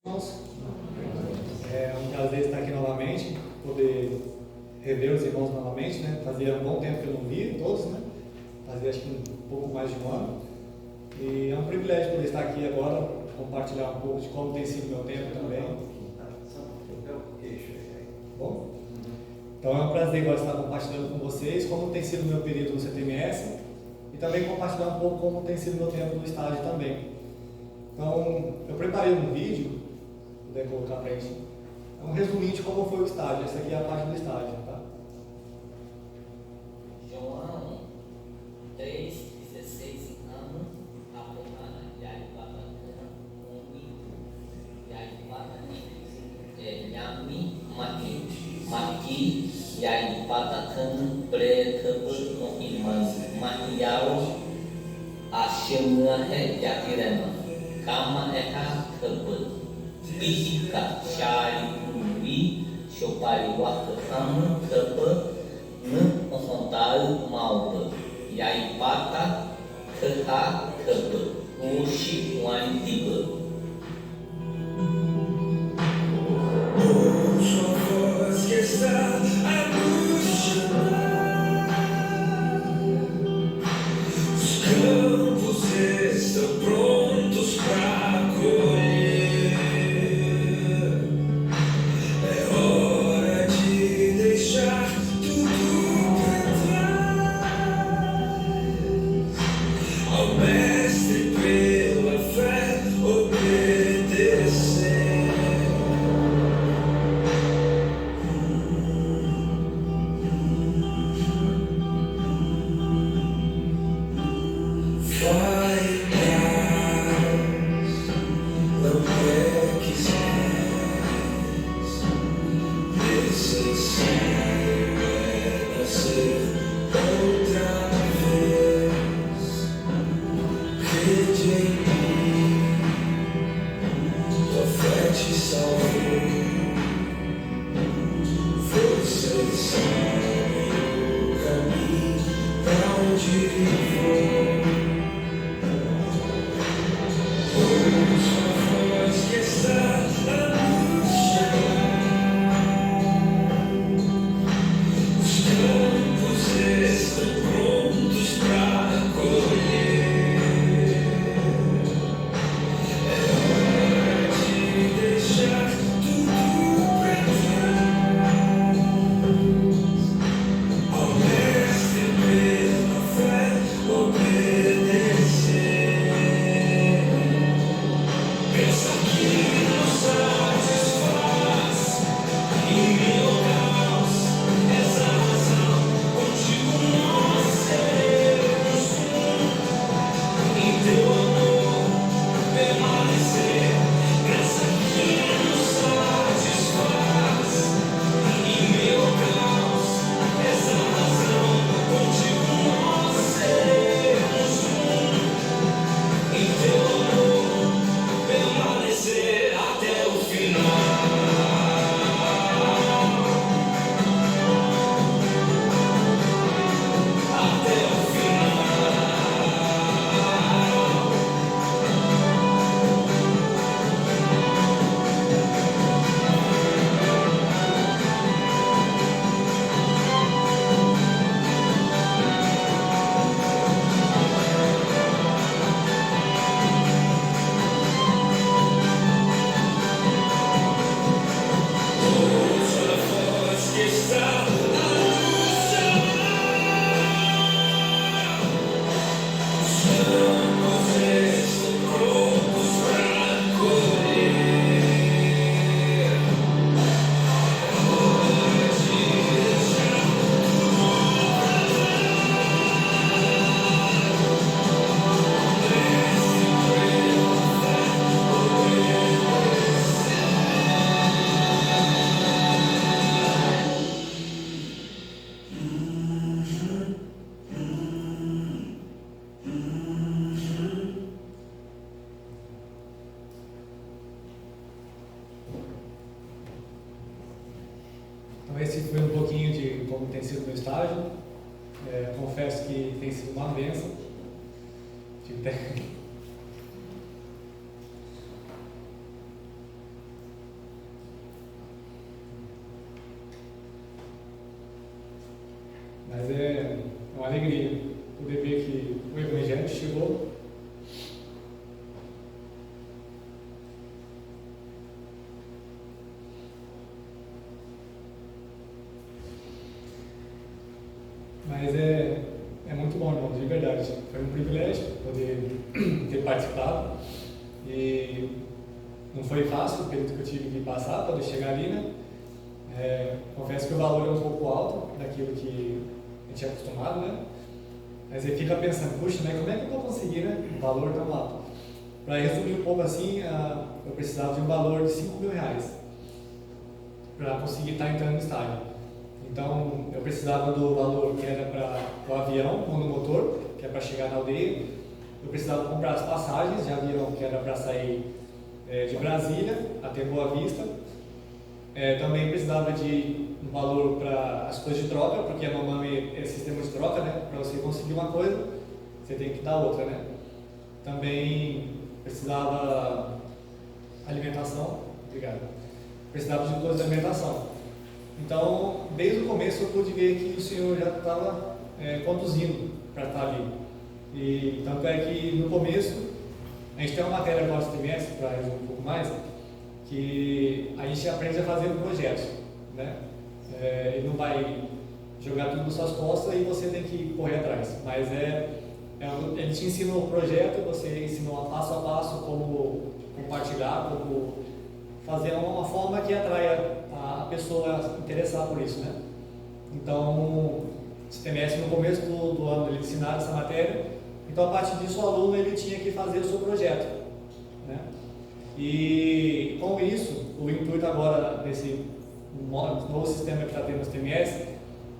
Irmãos, é um prazer estar aqui novamente, poder rever os irmãos novamente, né? Fazia um bom tempo que eu não vi todos, né? Fazia acho que um pouco mais de um ano. E é um privilégio poder estar aqui agora, compartilhar um pouco de como tem sido o meu tempo também. Bom? Então é um prazer agora estar compartilhando com vocês como tem sido o meu período no CTMS e também compartilhar um pouco como tem sido o meu tempo no estágio também. Então, eu preparei um vídeo, vou poder colocar para gente, é um resuminho de como foi o estágio. Essa aqui é a parte do estágio, tá? João 3, 16 anos, apomana, e aí babatana, e aí Yami, Maki, e aí babatana, Pretabu, no Iman, Mahiao, Ashimna, Yatirema, Kama, Tabu, Pika, Shari, Uri, Shopari, Wakam, Tabu, Nuncontaram malba, Yaipata, Kata, Kaba, Oxi, Wandiba. Sua voz que está a nos chamar, os campos estão prontos para acolher. É hora de deixar ao Mestre pela fé obedecer. Vai em paz, não peques mais. Necessário é nascer outra vez. Crede em mim, tua fé te salvou. Você sabe o caminho pra onde vou. Ouça a voz que está a nos chamar. Os campos estão prontos para acolher. Então esse foi um pouquinho de como tem sido o meu estágio. Confesso que tem sido uma bênção. alegria poder ver que o Evangelho chegou. Mas é muito bom, irmão, de verdade. Foi um privilégio poder ter participado. E não foi fácil o período que eu tive que passar para chegar ali, né? Confesso que o valor é um pouco alto daquilo que a gente é acostumado, né? Mas aí fica pensando, puxa, né? Como é que eu vou conseguir, né? Um valor tão alto. Para resumir um pouco assim, eu precisava de um valor de R$5.000 para conseguir estar entrando no estádio. Então, eu precisava do valor que era para o avião, monomotor, que é para chegar na aldeia. Eu precisava comprar as passagens de avião, que era para sair de Brasília até Boa Vista. Também precisava de um valor para as coisas de troca, porque a mamãe é sistema de troca, né? Para você conseguir uma coisa, você tem que dar outra, né? Também precisava alimentação, obrigado. Precisava de coisas de alimentação. Então, desde o começo eu pude ver que o Senhor já estava conduzindo para estar ali. E tanto é que no começo, a gente tem uma matéria agora no trimestre, para resumir um pouco mais, que a gente aprende a fazer um projeto, né? Ele não vai jogar tudo nas suas costas e você tem que correr atrás, mas ele te ensina o projeto, você ensinou passo a passo como compartilhar, como fazer uma forma que atraia a pessoa a interessar por isso, né? Então, esse trimestre no começo do ano ele ensinava essa matéria, então a partir disso o aluno ele tinha que fazer o seu projeto, né? E com isso, o intuito agora desse novo sistema que está tendo no TMS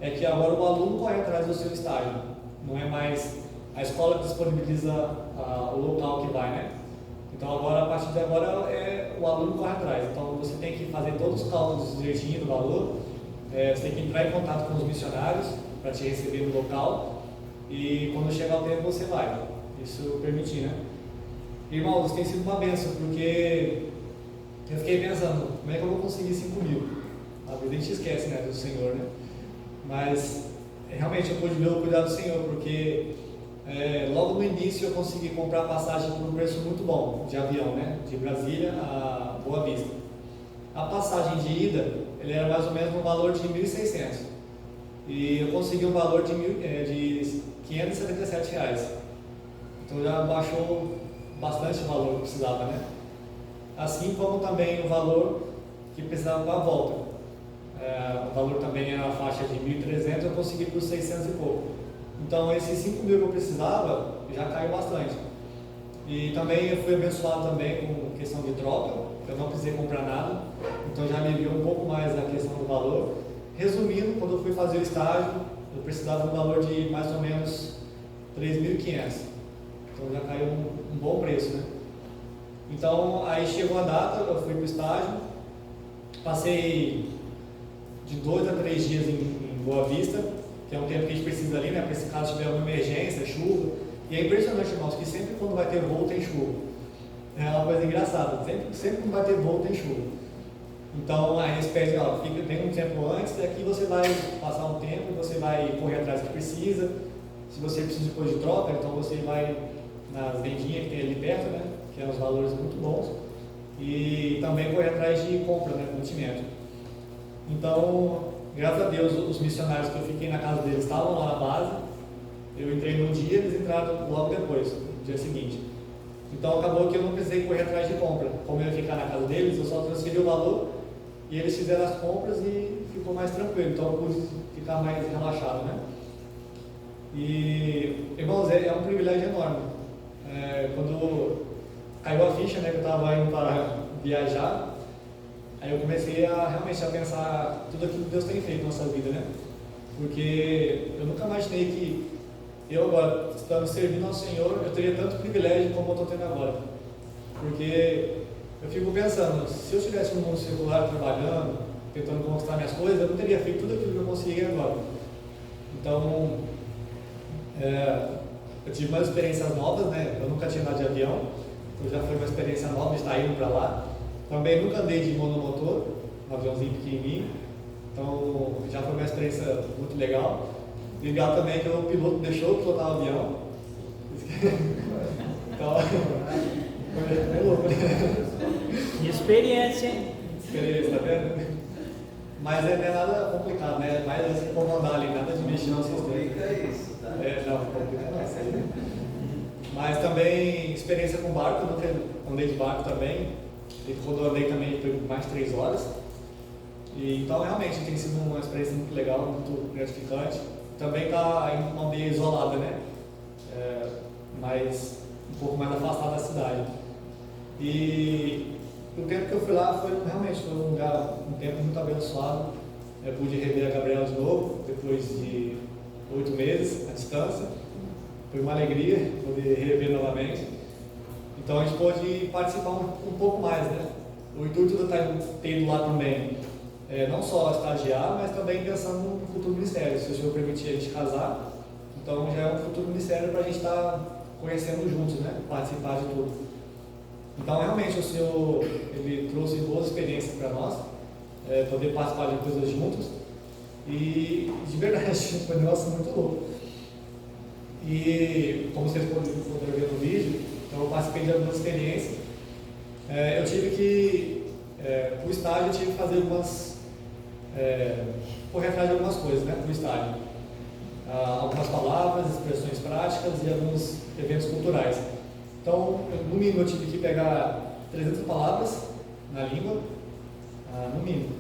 é que agora o aluno corre atrás do seu estágio, não é mais a escola que disponibiliza o local que vai, né? Então agora, a partir de agora, o aluno corre atrás. Então você tem que fazer todos os cálculos direitinho do valor, você tem que entrar em contato com os missionários para te receber no local e quando chegar o tempo você vai. Isso permitir, né? Irmãos, tem sido uma bênção, porque eu fiquei pensando, como é que eu vou conseguir 5.000? Às vezes a gente esquece, né, do Senhor, né? Mas realmente eu pude ver o cuidado do Senhor, porque logo no início eu consegui comprar passagem por um preço muito bom, de avião, né? De Brasília a Boa Vista. A passagem de ida, ele era mais ou menos no valor de R$1.600. E eu consegui um valor de R$577. Então já baixou bastante o valor que precisava, né? Assim como também o valor que precisava para a volta. O valor também era a faixa de 1.300, eu consegui por 600 e pouco. Então esses 5.000 que eu precisava já caiu bastante. E também eu fui abençoado também com questão de troca, eu não precisei comprar nada, então já aliviou um pouco mais a questão do valor. Resumindo, quando eu fui fazer o estágio, eu precisava de um valor de mais ou menos 3.500. Então já caiu um bom preço, né? Então aí chegou a data, eu fui para o estágio, passei de 2 a 3 dias em Boa Vista, que é um tempo que a gente precisa ali, né? Para esse caso tiver uma emergência, chuva. E é impressionante, irmãos, que sempre quando vai ter voo tem chuva. É uma coisa engraçada, sempre quando vai ter voo tem chuva. Então a gente pede, vem um tempo antes, e aqui você vai passar um tempo, você vai correr atrás do que precisa. Se você precisa de coisa de troca, então você vai nas vendinhas que tem ali perto, né? Que é uns valores muito bons. E também correr atrás de compra, né? Mantimento. Então, graças a Deus, os missionários que eu fiquei na casa deles estavam lá na base. Eu entrei num dia, eles entraram logo depois, no dia seguinte. Então acabou que eu não precisei correr atrás de compra. Como eu ia ficar na casa deles, eu só transferi o valor e eles fizeram as compras e ficou mais tranquilo. Então eu pude ficar mais relaxado, né? E, irmãos, é um privilégio enorme. Quando caiu a ficha, né, que eu estava indo para viajar, aí eu comecei realmente a pensar tudo aquilo que Deus tem feito na nossa vida, né? Porque eu nunca imaginei que eu agora, estando servindo ao Senhor, eu teria tanto privilégio como eu estou tendo agora. Porque eu fico pensando, se eu estivesse no mundo secular trabalhando, tentando conquistar minhas coisas, eu não teria feito tudo aquilo que eu consegui agora. Então, eu tive umas experiências novas, né? Eu nunca tinha andado de avião, então já foi uma experiência nova de estar indo para lá. Também nunca andei de monomotor, um aviãozinho pequenininho, então já foi uma experiência muito legal. Legal também que o piloto deixou eu pilotar o avião. Então, foi louco, né? Experiência, hein? Experiência, tá vendo? Mas não é nada complicado, né? Mais assim, comandar ali, nada de mexer no sistema. Isso, tá? Não, complica não, isso aí. Mas também experiência com barco, eu nunca andei de barco também. E quando eu andei também foi mais de 3 horas. E, então realmente tem sido uma experiência muito legal, muito gratificante. Também está em uma aldeia isolada, né? Mas um pouco mais afastada da cidade. E o tempo que eu fui lá foi realmente um lugar, um tempo muito abençoado. Eu pude rever a Gabriela de novo, depois de 8 meses à distância. Foi uma alegria poder rever novamente. Então a gente pôde participar um pouco mais, né? O intuito de ter ido lá também, não só estagiar, mas também pensando no futuro ministério. Se o Senhor permitir a gente casar, então já é um futuro ministério para a gente estar conhecendo juntos, né? Participar de tudo. Então realmente o Senhor ele trouxe boas experiências para nós, poder participar de coisas juntos. E de verdade foi um negócio muito louco. E como vocês poderam ver no vídeo, então eu participei de algumas experiências. Eu tive que, para o estágio, eu tive que fazer correr atrás de algumas coisas, né, para o estágio. Algumas palavras, expressões práticas e alguns eventos culturais. Então, no mínimo, eu tive que pegar 300 palavras na língua, no mínimo.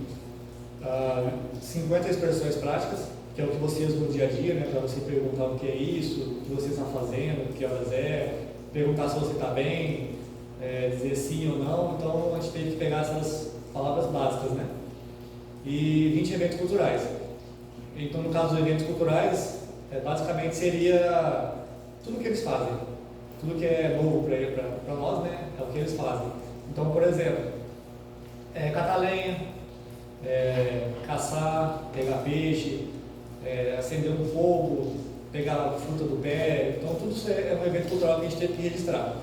50 expressões práticas, que é o que você usa no dia a dia, né, para você perguntar o que é isso, o que você está fazendo, que horas perguntar se você está bem, dizer sim ou não. Então a gente teve que pegar essas palavras básicas, né? E 20 eventos culturais. Então, no caso dos eventos culturais, basicamente seria tudo que eles fazem, tudo que é novo para nós, né? É o que eles fazem. Então, por exemplo, catar lenha, caçar, pegar peixe, acender um fogo, pegar a fruta do pé. Então tudo isso é um evento cultural que a gente teve que registrar.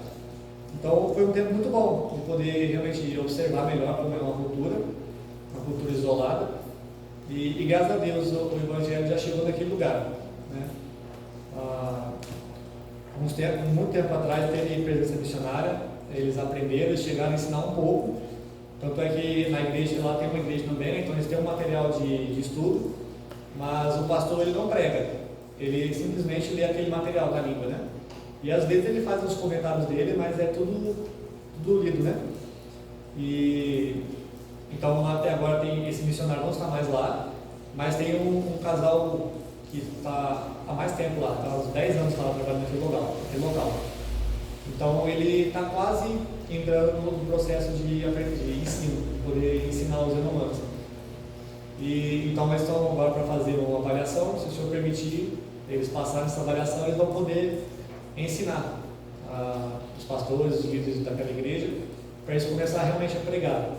Então foi um tempo muito bom de poder realmente observar melhor como é uma cultura isolada. E graças a Deus o Evangelho já chegou naquele lugar, né? Muito tempo atrás teve presença missionária, eles aprenderam, eles chegaram a ensinar um pouco. Tanto é que na igreja lá tem uma igreja também, né? Então eles têm um material de estudo. Mas o pastor ele não prega, ele simplesmente lê aquele material da língua, né? E às vezes ele faz os comentários dele, mas é tudo lido, né? E então até agora esse missionário não está mais lá, mas tem um casal que está há mais tempo lá, está há uns 10 anos lá trabalhando naquele local. Então ele está quase entrando no processo de ensino, poder ensinar os Yanomamis. E então eles estão agora para fazer uma avaliação. Se o Senhor permitir eles passarem essa avaliação, eles vão poder ensinar os pastores, os líderes daquela igreja, para eles começar realmente a pregar.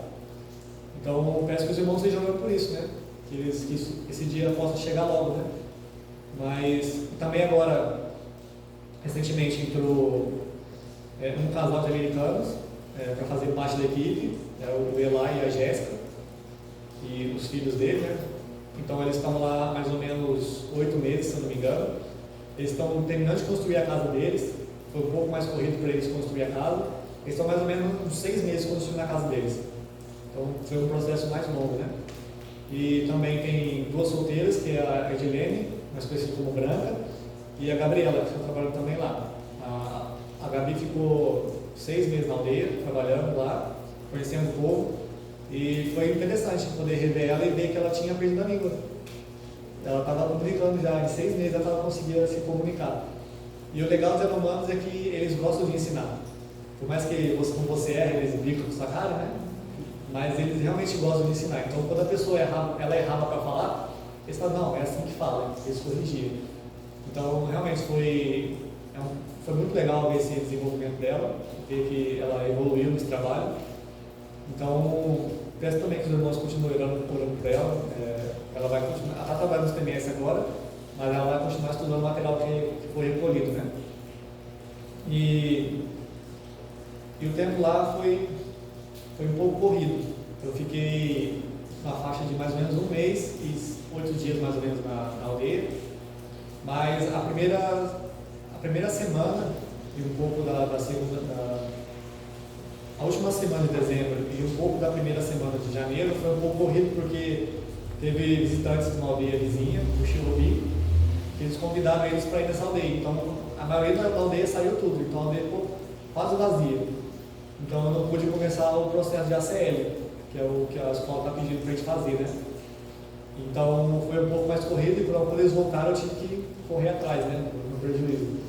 Então eu peço que os irmãos estejam orando por isso, né? Que esse dia possa chegar logo, né? Mas também agora, recentemente entrou um casal de americanos para fazer parte da equipe, o Eli e a Jéssica, e os filhos dele, né? Então eles estão lá mais ou menos 8 meses, se eu não me engano. Eles estão terminando de construir a casa deles. Foi um pouco mais corrido para eles construir a casa. Eles estão mais ou menos uns 6 meses construindo a casa deles. Então foi um processo mais longo, né? E também tem 2 solteiras, que é a Edilene, mais conhecida como Branca, e a Gabriela, que está trabalhando também lá. A Gabi ficou 6 meses na aldeia, trabalhando lá, conhecendo o povo. E foi interessante poder rever ela e ver que ela tinha aprendido a língua. Ela estava comunicando já, em 6 meses ela estava conseguindo se comunicar. E o legal dos Yanomamis é que eles gostam de ensinar. Por mais que como você erra, eles brincam com sua cara, né? Mas eles realmente gostam de ensinar. Então quando a pessoa ela errava para falar, eles falam, não, é assim que fala, eles corrigiam. Então realmente foi muito legal ver esse desenvolvimento dela, ver que ela evoluiu nesse trabalho. Então, peço também que os irmãos continuem orando por ela. Ela vai continuar, ela está trabalhando no TMS agora, mas ela vai continuar estudando o material que foi recolhido, né? E o tempo lá foi um pouco corrido. Eu fiquei na faixa de mais ou menos 1 mês e 8 dias mais ou menos na aldeia. Mas a primeira semana e um pouco da segunda, a última semana de dezembro e um pouco da primeira semana de janeiro foi um pouco corrido porque teve visitantes de uma aldeia vizinha, do Xilobi, que eles convidaram eles para ir nessa aldeia. Então a maioria da aldeia saiu tudo, então a aldeia ficou quase vazia. Então eu não pude começar o processo de ACL, que é o que a escola está pedindo para a gente fazer, né? Então foi um pouco mais corrido e quando eles voltaram eu tive que correr atrás, né? No prejuízo.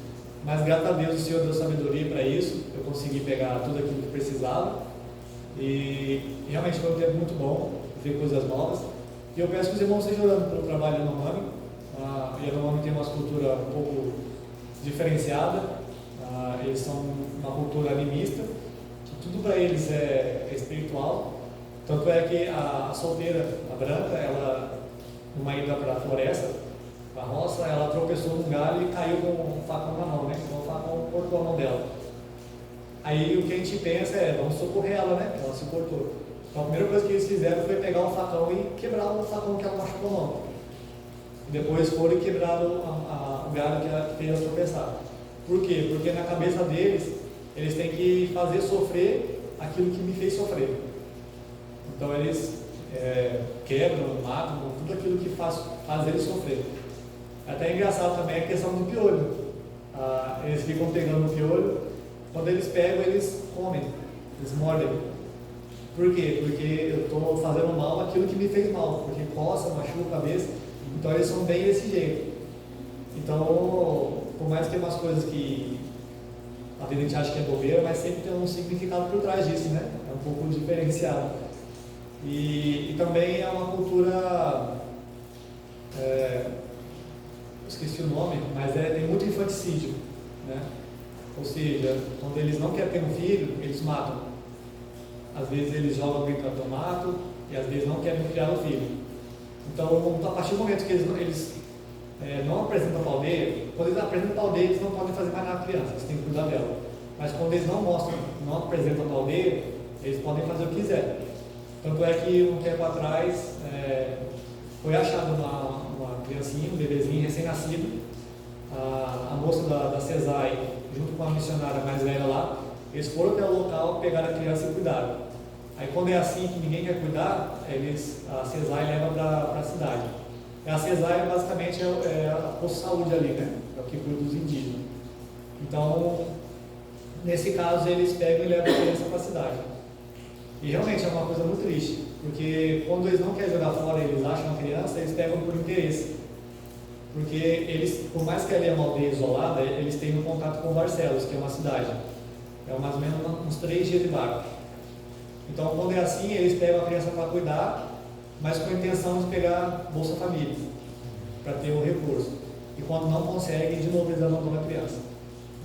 Mas graças a Deus o Senhor deu sabedoria para isso, eu consegui pegar tudo aquilo que precisava e realmente foi um tempo muito bom, ver coisas novas. E eu peço que os irmãos estejam orando pelo trabalho da Yanomami. A Yanomami tem uma cultura um pouco diferenciada, eles são uma cultura animista, que tudo para eles é espiritual. Tanto é que a solteira, a branca, ela, numa ida para a floresta, para a roça, ela tropeçou num galho e caiu com um facão na mão, né? Então o facão cortou a mão dela. Aí o que a gente pensa é, vamos socorrer ela, né? Porque ela se cortou. Então a primeira coisa que eles fizeram foi pegar o facão e quebrar o facão que ela machucou a mão. E depois foram e quebraram o galho que ela fez ela tropeçar. Por quê? Porque na cabeça deles, eles têm que fazer sofrer aquilo que me fez sofrer. Então eles quebram, matam, tudo aquilo que faz eles sofrer. Até engraçado também a questão do piolho. Eles ficam pegando o piolho, quando eles pegam, eles comem, eles mordem. Por quê? Porque eu estou fazendo mal aquilo que me fez mal, porque coça, machuca a cabeça, então eles são bem desse jeito. Então, por mais que tem umas coisas que a gente acha que é bobeira, mas sempre tem um significado por trás disso, né? É um pouco diferenciado. E também é uma cultura, esqueci o nome, mas tem muito infanticídio, né? Ou seja, quando eles não querem ter um filho, eles matam. Às vezes eles jogam dentro do mato e às vezes não querem criar o filho. Então, a partir do momento que eles não apresentam para a aldeia, quando eles apresentam para a aldeia, eles não podem fazer mais nada com a criança, eles têm que cuidar dela. Mas quando eles não mostram, não apresentam para a aldeia, eles podem fazer o que quiser. Tanto é que um tempo atrás foi achado uma criancinha, um bebezinho recém-nascido. A moça da CESAI, junto com a missionária mais velha lá, eles foram até o local, pegaram a criança e cuidaram. Aí quando é assim que ninguém quer cuidar, a CESAI leva para a cidade. E a CESAI basicamente é a posto de saúde ali, né? É o que cuida dos indígenas. Então, nesse caso, eles pegam e levam a criança para a cidade. E realmente é uma coisa muito triste, porque quando eles não querem jogar fora, eles acham a criança, eles pegam por interesse. Porque eles, por mais que ali é uma aldeia isolada, eles têm um contato com Barcelos, que é uma cidade. É mais ou menos uns 3 dias de barco. Então, quando é assim, eles pegam a criança para cuidar, mas com a intenção de pegar Bolsa Família, para ter o recurso. E quando não conseguem, de novo eles abandonam a criança.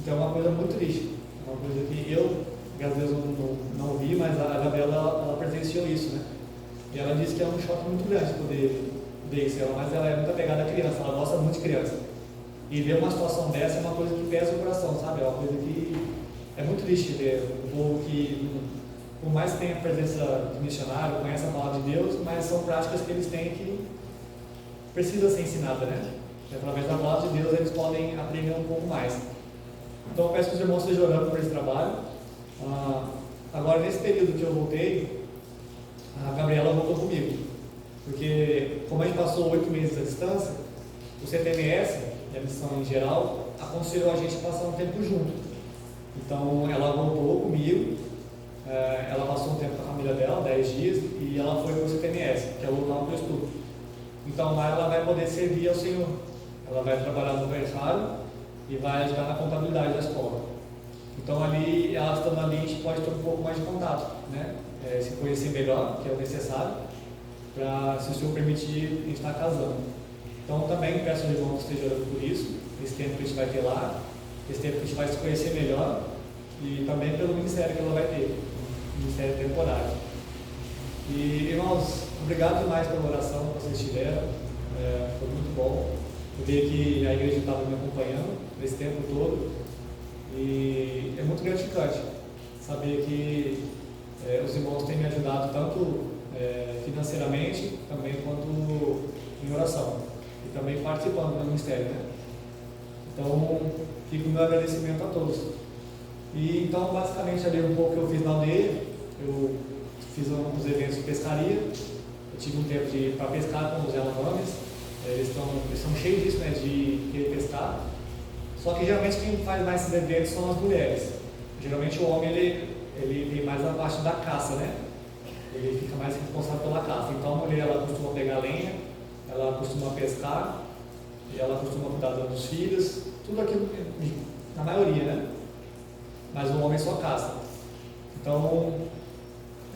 Então é uma coisa muito triste. É uma coisa que eu, graças a Deus, não vi, mas a Gabriela ela presenciou isso, né? E ela disse que é um choque muito grande poder ver isso. Mas ela é muito apegada à criança, ela gosta muito de criança. E ver uma situação dessa é uma coisa que pesa o coração, sabe? É uma coisa que é muito triste ver um povo que, por mais que tenha a presença de missionário, conhece a palavra de Deus, mas são práticas que eles têm que precisa ser ensinada, né? E através da palavra de Deus eles podem aprender um pouco mais. Então eu peço que os irmãos estejam orando por esse trabalho. Agora, nesse período que eu voltei, a Gabriela voltou comigo, porque como a gente passou 8 meses à distância, o CTMS, e a missão em geral, aconselhou a gente a passar um tempo junto. Então ela voltou comigo, ela passou um tempo com a família dela, 10 dias, e ela foi para o CTMS, que é o local que eu estudo. Então lá ela vai poder servir ao Senhor. Ela vai trabalhar no berçário e vai ajudar na contabilidade da escola. Então ali, ela estando ali, a gente pode ter um pouco mais de contato, né? Se conhecer melhor, que é o necessário, para, se o Senhor permitir, a gente estar casando. Então também peço aos irmãos que estejam orando por isso, esse tempo que a gente vai ter lá, esse tempo que a gente vai se conhecer melhor, e também pelo ministério que ela vai ter, ministério temporário. E irmãos, obrigado demais pela oração que vocês tiveram, foi muito bom. Eu vi que a igreja estava me acompanhando nesse tempo todo, e é muito gratificante saber que os irmãos têm me ajudado tanto financeiramente, também quanto em oração, e também participando do ministério, né? Então, fica o meu agradecimento a todos. E então, basicamente, ali um pouco que eu fiz na aldeia, eu fiz uns eventos de pescaria, eu tive um tempo para pescar com os Yanomamis, eles são cheios disso, né, de querer pescar. Só que geralmente quem faz mais esses eventos são as mulheres. Geralmente o homem ele tem mais a parte da caça, né? Ele fica mais responsável pela caça. Então a mulher ela costuma pegar lenha, ela costuma pescar, e ela costuma cuidar dos filhos, tudo aquilo, na maioria, né? Mas o homem só caça. Então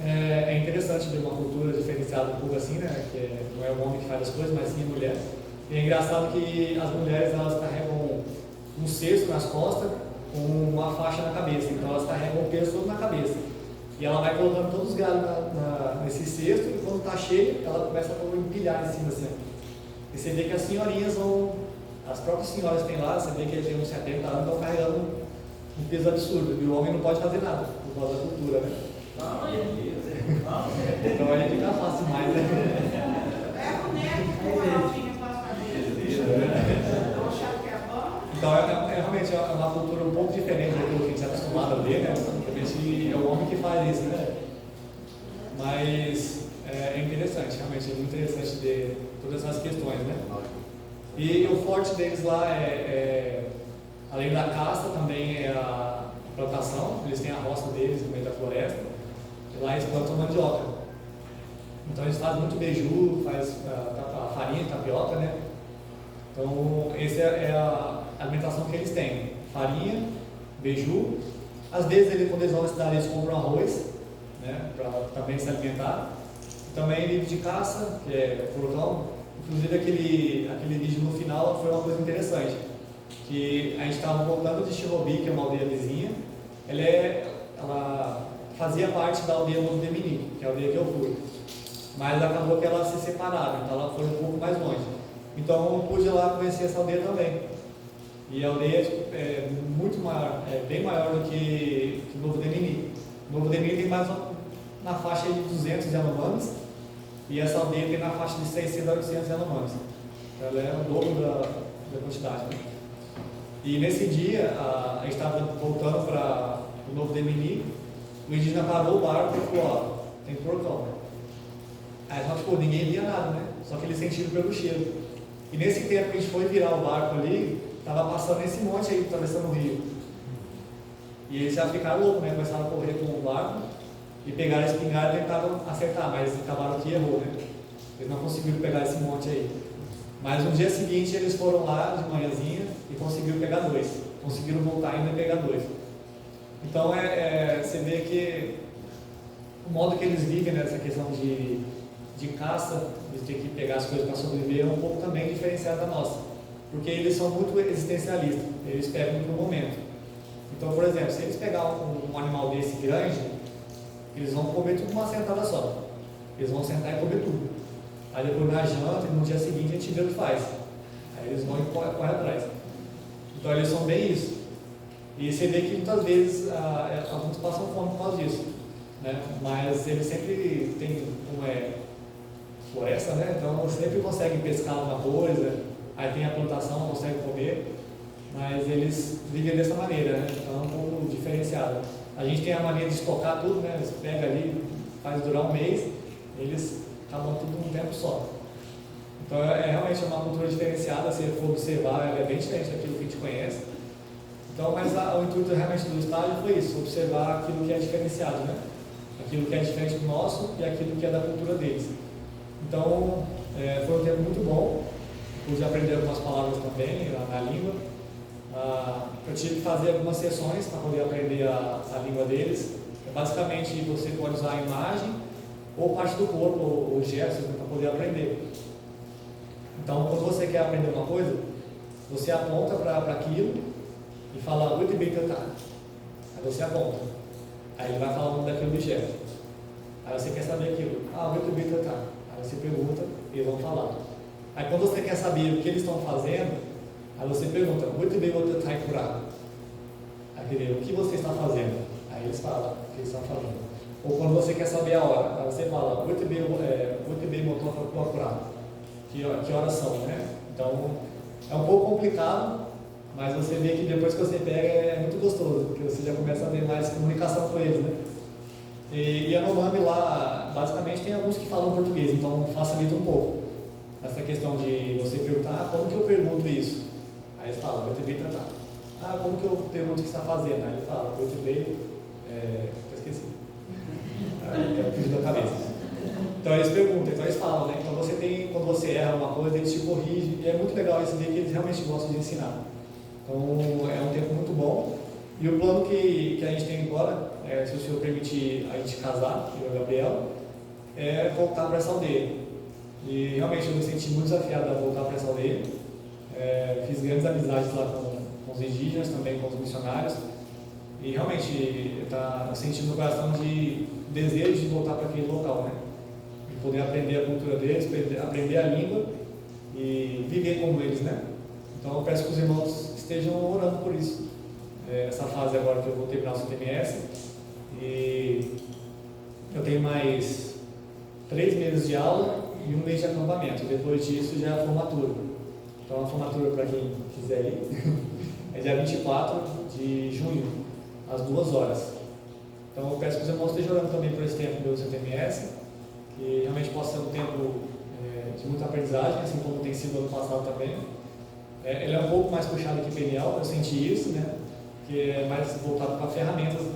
é interessante ver uma cultura diferenciada um pouco assim, né? Que não é o homem que faz as coisas, mas sim a mulher. E é engraçado que as mulheres elas carregam um cesto nas costas com uma faixa na cabeça, então elas carregam o peso todo na cabeça. E ela vai colocando todos os galhos nesse cesto e quando está cheio, ela começa a empilhar em cima assim. E você vê que as senhorinhas as próprias senhoras que tem lá, você vê que eles têm uns 70 anos, estão carregando um peso absurdo. E o homem não pode fazer nada, por causa da cultura, né? Então a gente fica fácil mais, né? É o neto com a altinha para fazer. Então realmente é uma cultura um pouco diferente daquilo que a gente está acostumado a ver, né? Realmente é o homem que faz isso, né? Mas é interessante, realmente é muito interessante ver todas essas questões, né? E o forte deles lá além da caça, também é a plantação. Eles têm a roça deles no meio da floresta. E lá eles plantam mandioca. Então eles fazem muito beiju, faz a farinha de tapioca, né? Então essa é a alimentação que eles têm. Farinha, beiju. Às vezes quando eles vão na cidade eles compram arroz, né? Para também se alimentar. Também livro de caça, que é porcão. Inclusive aquele vídeo no final foi uma coisa interessante. Que a gente estava voltando de Chernobyl, que é uma aldeia vizinha. Ela fazia parte da aldeia Novo Demini, que é a aldeia que eu fui. Mas acabou que ela se separaram, então ela foi um pouco mais longe. Então eu pude ir lá conhecer essa aldeia também. E a aldeia é muito maior, bem maior do que Novo Demini. Novo Demini tem mais na faixa de 200 Yanomamis e essa aldeia tem na faixa de 600 a 800 Yanomamis. Então ela é o dobro da quantidade. Né? E nesse dia, a gente estava voltando para o Novo Demini, o indígena parou o barco e falou, ó, tem porcão. Aí só que ninguém via nada, né? Só que eles sentiram pelo cheiro. E nesse tempo que a gente foi virar o barco ali, estava passando esse monte aí, atravessando o rio. E eles já ficaram loucos, né? Começaram a correr com o barco e pegaram a espingarda e tentaram acertar, mas acabaram que errou, né? Eles não conseguiram pegar esse monte aí. Mas no dia seguinte eles foram lá de manhãzinha e conseguiram pegar 2. Conseguiram voltar ainda e pegar 2. Então você vê que o modo que eles vivem nessa questão de caça, de ter que pegar as coisas para sobreviver, é um pouco também diferenciado da nossa. Porque eles são muito existencialistas, eles pegam no momento. Então, por exemplo, se eles pegarem um animal desse grande, eles vão comer tudo numa sentada só. Eles vão sentar e comer tudo. Aí depois na janta e no dia seguinte a gente vê o que faz. Aí eles vão e correm atrás. Então eles são bem isso. E você vê que muitas vezes alguns passam fome por causa disso. Né? Mas eles sempre têm, como floresta, né? Então sempre conseguem pescar alguma coisa, aí tem a plantação, conseguem comer, mas eles vivem dessa maneira, né? Então é um pouco diferenciado. A gente tem a maneira de estocar tudo, né? Eles pegam ali, faz durar um mês, eles acabam tudo num tempo só. Então realmente uma cultura diferenciada, se for observar, ela é bem diferente daquilo que a gente conhece. Então, mas o intuito realmente do estágio foi isso, observar aquilo que é diferenciado, né? Aquilo que é diferente do nosso e aquilo que é da cultura deles. Então, foi um tempo muito bom, pude aprender algumas palavras também na língua. Eu tive que fazer algumas sessões para poder aprender a língua deles. Basicamente, você pode usar a imagem ou parte do corpo, ou gestos, para poder aprender. Então, quando você quer aprender uma coisa, você aponta para aquilo e fala, muito bem cantar. Aí você aponta. Aí ele vai falar o nome daquele objeto. Aí você quer saber aquilo. Muito bem cantar. Aí você pergunta e eles vão falar. Aí quando você quer saber o que eles estão fazendo, aí você pergunta, muito bem, vou tentar curar. Aí o que você está fazendo? Aí eles falam o que eles estão fazendo. Ou quando você quer saber a hora, aí você fala, muito bem, vou curar. Que horas são, né? Então, é um pouco complicado, Mas você vê que depois que você pega é muito gostoso, porque você já começa a ter mais comunicação com eles, né? E a Nomami lá, basicamente, tem alguns que falam português, então facilita um pouco essa questão de você perguntar, como que eu pergunto isso? Aí eles falam, VTB tratar. Como que eu pergunto o que você está fazendo? Aí ele fala, VTB, eu esqueci. Eu fiz da cabeça. Então eles perguntam, então eles falam, né? Então quando você erra uma coisa, eles te corrigem, e é muito legal esse dia que eles realmente gostam de ensinar. Então é um tempo muito bom. E o plano que a gente tem agora, se o senhor permitir a gente casar, eu e o Gabriel, é voltar para essa aldeia. E realmente eu me senti muito desafiado a voltar para essa aldeia. Fiz grandes amizades lá com os indígenas, também com os missionários. E realmente está sentindo no coração de desejo de voltar para aquele local, né? E poder aprender a cultura deles, aprender a língua e viver como eles, né? Então eu peço que os irmãos estejam orando por isso. Essa fase agora que eu vou terminar o CTMS, e eu tenho mais 3 meses de aula e 1 mês de acampamento. Depois disso já é a formatura. Então a formatura, para quem quiser ir, é dia 24 de junho, às 2 horas. Então eu peço que os irmãos estejam orando também por esse tempo do CTMS, que realmente possa ser um tempo de muita aprendizagem, assim como tem sido ano passado também. Ele é um pouco mais puxado que Peniel, eu senti isso, né? Que é mais voltado para ferramentas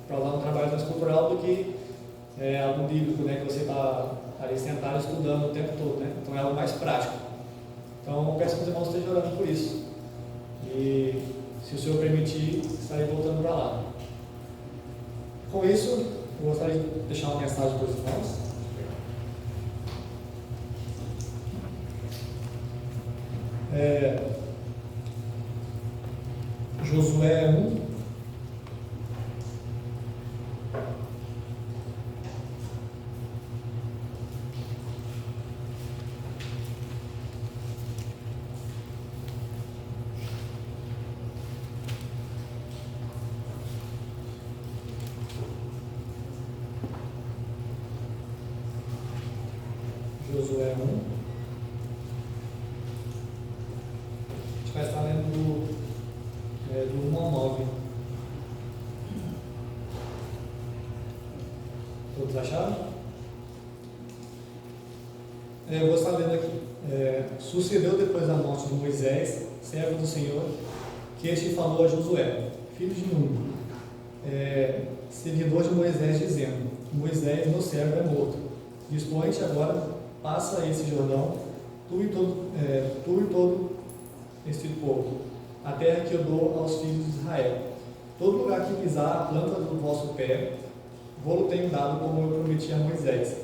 para usar um trabalho mais cultural do que algo bíblico, né? Que você está ali sentado estudando o tempo todo, né? Então é algo mais prático. Então eu peço que os irmãos estejam orando por isso. E se o Senhor permitir, estarei voltando para lá. Com isso, eu gostaria de deixar uma mensagem para os irmãos. Josué 1. Josué 1. A gente vai estar lendo do 1 ao 9. Todos acharam? Eu vou estar lendo aqui. Sucedeu depois da morte de Moisés, servo do Senhor, que este falou a Josué, filho de Nun, seguidor de Moisés, dizendo: Moisés, meu servo, é morto. Dispõe-te agora, passa esse Jordão, tu e todo este povo, a terra que eu dou aos filhos de Israel. Todo lugar que pisar a planta do vosso pé, vou-lo tenho dado, como eu prometi a Moisés.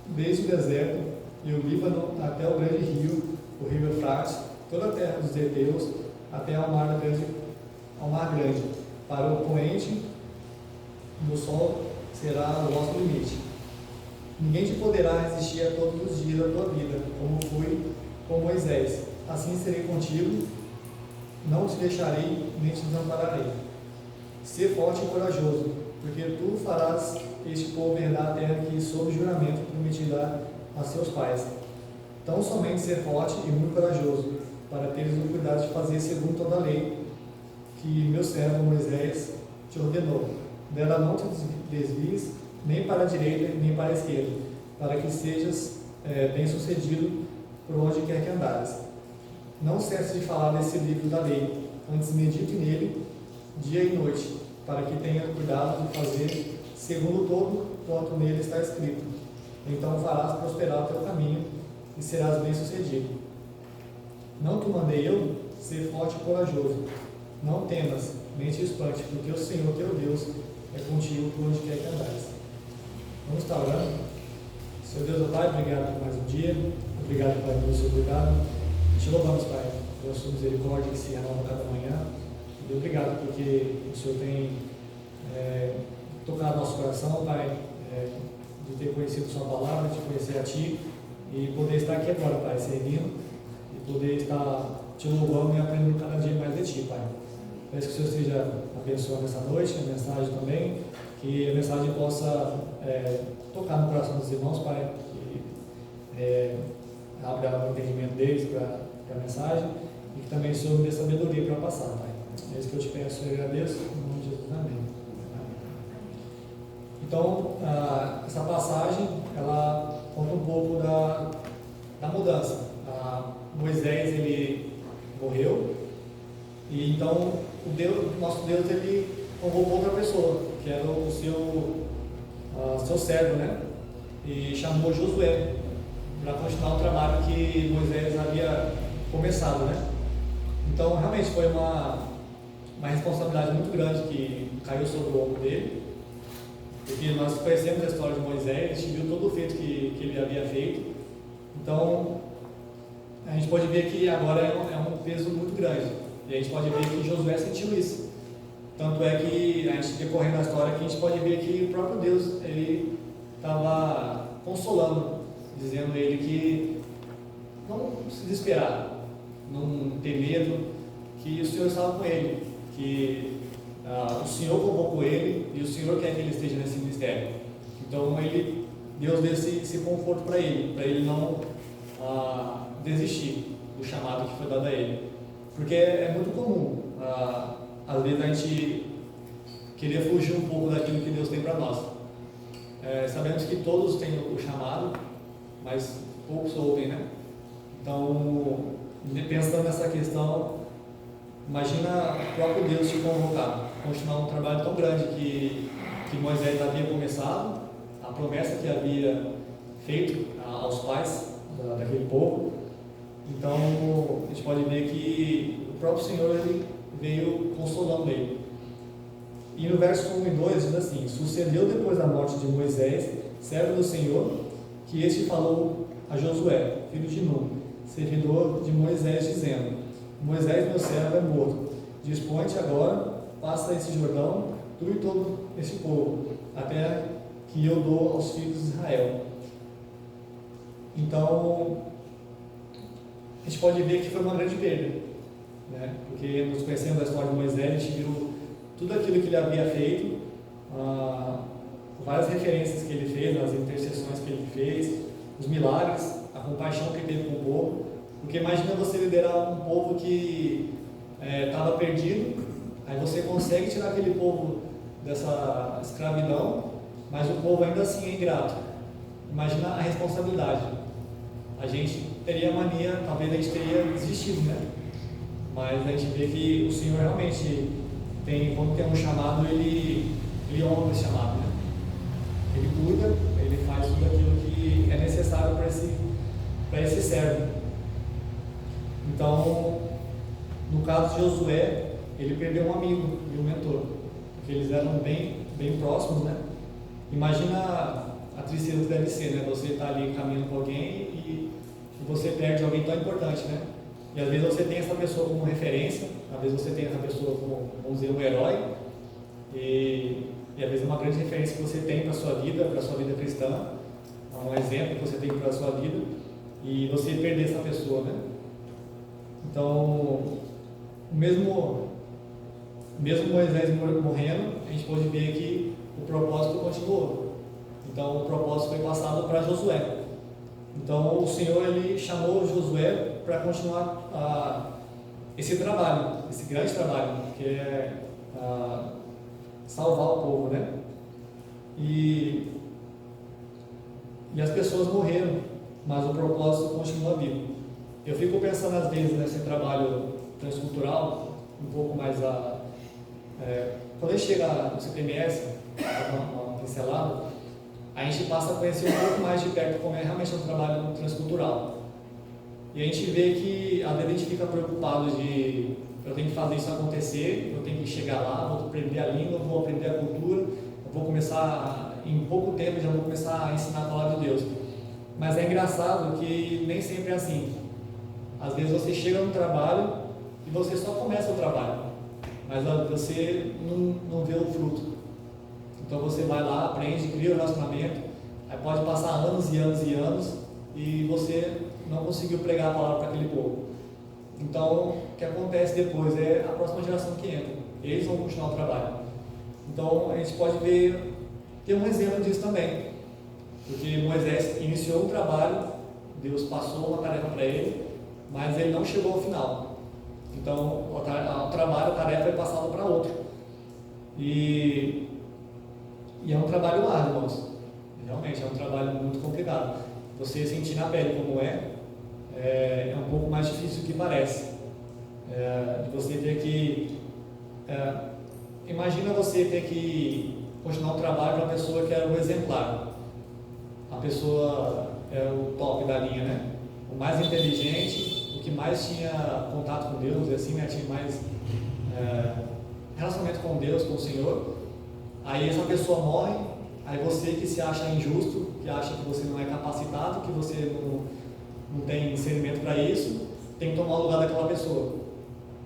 Desde o deserto e o Líbano até o grande rio, o rio Eufrates, toda a terra dos heteus, até ao mar grande, para o poente do sol será o vosso limite. Ninguém te poderá resistir a todos os dias da tua vida, como fui com Moisés. Assim serei contigo, não te deixarei, nem te desampararei. Sê forte e corajoso, porque tu farás este povo herdar a terra que, sob juramento, prometi dar a seus pais. Tão somente ser forte e muito corajoso, para teres o cuidado de fazer segundo toda a lei que meu servo Moisés te ordenou. Dela não te desvies, nem para a direita, nem para a esquerda, para que sejas bem-sucedido por onde quer que andares. Não cesse de falar desse livro da lei, antes medite nele dia e noite, para que tenha cuidado de fazer segundo todo quanto nele está escrito. Então farás prosperar o teu caminho e serás bem-sucedido. Não te mandei eu? Ser forte e corajoso. Não temas, nem te espante, porque o Senhor teu Deus é contigo por onde quer que andares. Vamos estar orando? Senhor Deus, Pai, obrigado por mais um dia. Obrigado, Pai, pelo seu cuidado. Te louvamos, Pai, pela sua misericórdia que se renova cada manhã. E obrigado porque o Senhor tem tocado nosso coração, Pai, de ter conhecido Sua palavra, de conhecer a Ti e poder estar aqui agora, Pai, servindo e poder estar Te louvando e aprendendo cada dia mais de Ti, Pai. Peço que o Senhor esteja abençoando essa noite, a mensagem também, que a mensagem possa tocar no coração dos irmãos, Pai, que abra o entendimento deles para a mensagem e que também o Senhor me dê sabedoria para passar, Pai. É isso que eu te peço e agradeço, em nome de Jesus, amém. Então, essa passagem, ela conta um pouco da mudança. Moisés, ele morreu, e então nosso Deus, ele convocou outra pessoa, que era o seu servo, né? E chamou Josué para continuar o trabalho que Moisés havia começado, né? Então, realmente foi uma responsabilidade muito grande que caiu sobre o ombro dele, porque nós conhecemos a história de Moisés, a gente viu todo o feito que ele havia feito. Então, a gente pode ver que agora é um peso muito grande, e a gente pode ver que Josué sentiu isso. Tanto é que a gente, decorrendo a história, que a gente pode ver que o próprio Deus, ele estava consolando, dizendo a ele que não se desesperar, não ter medo, que o Senhor estava com ele, que o Senhor convocou ele e o Senhor quer que ele esteja nesse ministério. Então Deus deu esse conforto para ele não desistir do chamado que foi dado a ele. Porque é muito comum, às vezes, a gente querer fugir um pouco daquilo que Deus tem para nós. Sabemos que todos têm o chamado, mas poucos ouvem, né? Então, pensando nessa questão, imagina o próprio Deus te convocar, continuar um trabalho tão grande que Moisés havia começado, a promessa que havia feito aos pais daquele povo. Então, a gente pode ver que o próprio Senhor, ele veio consolando ele. E no verso 1 e 2 diz assim: sucedeu depois da morte de Moisés, servo do Senhor, que este falou a Josué, filho de Nun, servidor de Moisés, dizendo: Moisés, meu servo, é morto. Dispõe-te agora, passa esse Jordão, tu e todo esse povo, até que eu dou aos filhos de Israel. Então, a gente pode ver que foi uma grande perda, né? Porque nos conhecendo a história de Moisés, a gente viu tudo aquilo que ele havia feito, várias referências que ele fez, as intercessões que ele fez, os milagres, a compaixão que ele teve com o povo. Porque imagina você liderar um povo que estava perdido, aí você consegue tirar aquele povo dessa escravidão, mas o povo ainda assim é ingrato. Imagina a responsabilidade. A gente teria mania, talvez a gente teria desistido, né? Mas a gente vê que o Senhor realmente quando tem um chamado, ele honra esse chamado, né? Ele cuida, ele faz tudo aquilo que é necessário para esse servo. Então, no caso de Josué, ele perdeu um amigo e um mentor, porque eles eram bem próximos, né? Imagina a tristeza que deve ser, né? Você está ali caminhando com alguém e você perde alguém tão importante, né? E às vezes você tem essa pessoa como referência, às vezes você tem essa pessoa como, vamos dizer, um herói, e às vezes é uma grande referência que você tem para a sua vida cristã, um exemplo que você tem para a sua vida, e você perder essa pessoa, né? Então, mesmo Moisés morrendo, a gente pode ver que o propósito continuou. Então, o propósito foi passado para Josué. Então, o Senhor, ele chamou Josué para continuar esse trabalho, esse grande trabalho, que é salvar o povo, né? E as pessoas morreram, mas o propósito continua vivo. Eu fico pensando às vezes nesse trabalho transcultural, um pouco mais quando a gente chega no CTMS, uma pincelada, a gente passa a conhecer um pouco mais de perto como é realmente um trabalho transcultural. E a gente vê que às vezes a gente fica preocupado de eu tenho que fazer isso acontecer, eu tenho que chegar lá, vou aprender a língua, vou aprender a cultura, eu vou começar, em pouco tempo já vou começar a ensinar a palavra de Deus. Mas é engraçado que nem sempre é assim. Às vezes você chega no trabalho e você só começa o trabalho, mas você não vê o fruto. Então você vai lá, aprende, cria um relacionamento, aí pode passar anos e anos e anos e você não conseguiu pregar a palavra para aquele povo. Então, o que acontece depois é a próxima geração que entra. Eles vão continuar o trabalho. Então, a gente pode ter um exemplo disso também. Porque Moisés iniciou um trabalho, Deus passou uma tarefa para ele, mas ele não chegou ao final. Então, o trabalho, a tarefa é passada para outro. E é um trabalho árduo, irmãos. Realmente, é um trabalho muito complicado. Você sentir na pele como é um pouco mais difícil do que parece. De você ter que... imagina você ter que continuar um trabalho para uma pessoa que era um exemplar. A pessoa é o top da linha, né? O mais inteligente, o que mais tinha contato com Deus, assim, né? Tinha mais relacionamento com Deus, com o Senhor. Aí essa pessoa morre, aí você que se acha injusto, que acha que você não é capacitado, que você não tem discernimento para isso, tem que tomar o lugar daquela pessoa.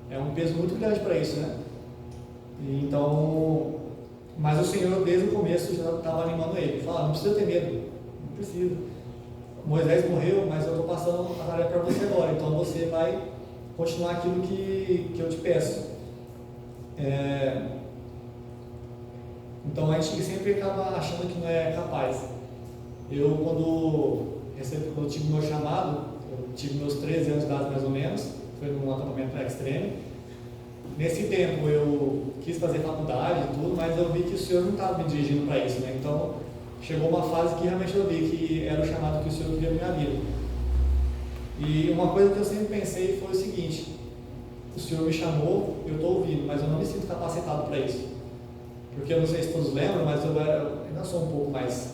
É um peso muito grande para isso, né? E então, mas o Senhor desde o começo já estava animando ele. Fala, não precisa ter medo, não precisa. Moisés morreu, mas eu estou passando a tarefa para você agora, então você vai continuar aquilo que eu te peço. Então a gente sempre acaba achando que não é capaz. Eu, quando tive meu chamado, eu tive meus 13 anos de idade mais ou menos, foi num acampamento extreme. Nesse tempo eu quis fazer faculdade e tudo, mas eu vi que o Senhor não estava me dirigindo para isso, né? Então chegou uma fase que realmente eu vi que era o chamado que o Senhor queria na minha vida. E uma coisa que eu sempre pensei foi o seguinte: o Senhor me chamou, eu estou ouvindo, mas eu não me sinto capacitado para isso. Porque eu não sei se todos lembram, mas eu ainda sou um pouco mais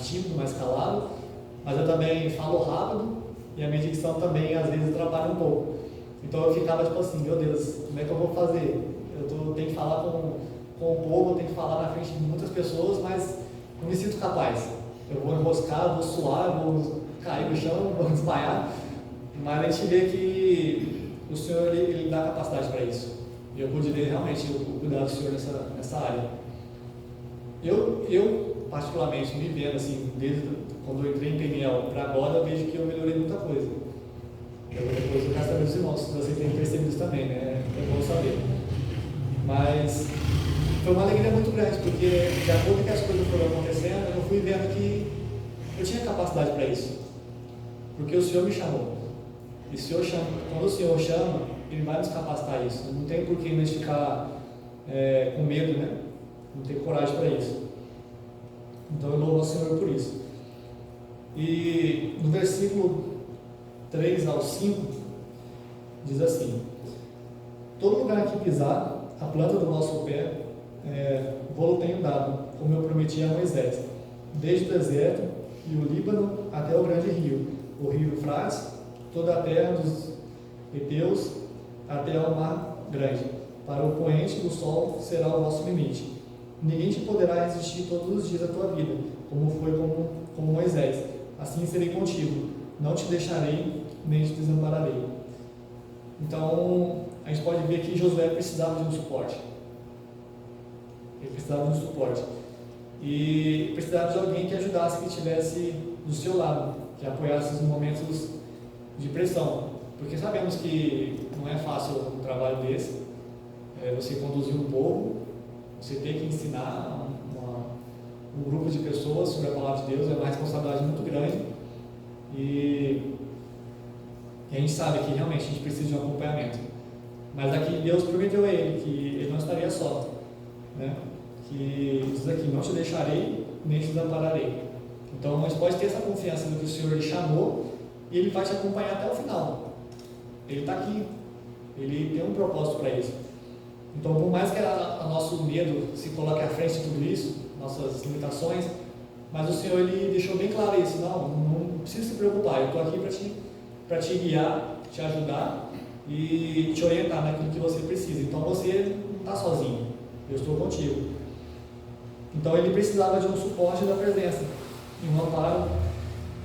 tímido, mais calado, mas eu também falo rápido e a minha dicção também às vezes atrapalha um pouco. Então eu ficava tipo assim, meu Deus, como é que eu vou fazer? Eu tenho que falar com o povo, eu tenho que falar na frente de muitas pessoas, mas não me sinto capaz. Eu vou enroscar, vou suar, vou cair no chão, vou desmaiar, mas a gente vê que o Senhor ele dá capacidade para isso. E eu pude ver realmente o cuidado do Senhor nessa área. Eu particularmente, me vendo assim, desde quando eu entrei em PNL para agora, eu vejo que eu melhorei muita coisa. Depois eu quero saber dos irmãos, se vocês têm percebido isso também, né? É bom saber. Mas foi uma alegria muito grande, porque de acordo com que as coisas foram acontecendo, eu fui vendo que eu tinha capacidade para isso. Porque o Senhor me chamou. E quando o Senhor chama, Ele vai nos capacitar a isso. Não tem por que nós ficar com medo, né? Não ter coragem para isso. Então eu louvo ao Senhor por isso. E no versículo 3 ao 5, diz assim: todo lugar que pisar, a planta do nosso pé, vou-lo tenho dado, como eu prometi a Moisés, desde o deserto e o Líbano até o grande rio, o rio Eufrates, toda a terra dos heteus até ao mar grande. Para o poente do sol será o vosso limite. Ninguém te poderá resistir todos os dias da tua vida, como foi com Moisés. Assim serei contigo, não te deixarei, nem te desampararei. Então, a gente pode ver que Josué precisava de um suporte. Ele precisava de um suporte. E precisava de alguém que ajudasse, que estivesse do seu lado, que apoiasse nos momentos de pressão. Porque sabemos que não é fácil um trabalho desse. Você conduzir um povo, você ter que ensinar um grupo de pessoas sobre a palavra de Deus, é uma responsabilidade muito grande. E a gente sabe que realmente a gente precisa de um acompanhamento. Mas aqui Deus prometeu a ele que ele não estaria só, né? Que diz aqui: não te deixarei, nem te desampararei. Então a gente pode ter essa confiança no que o Senhor lhe chamou e Ele vai te acompanhar até o final. Ele está aqui, Ele tem um propósito para isso. Então, por mais que o nosso medo se coloque à frente de tudo isso, nossas limitações, mas o Senhor Ele deixou bem claro isso: não precisa se preocupar, eu estou aqui para te guiar, te ajudar e te orientar naquilo que você precisa. Então você não está sozinho, eu estou contigo. Então ele precisava de um suporte da presença, e um amparo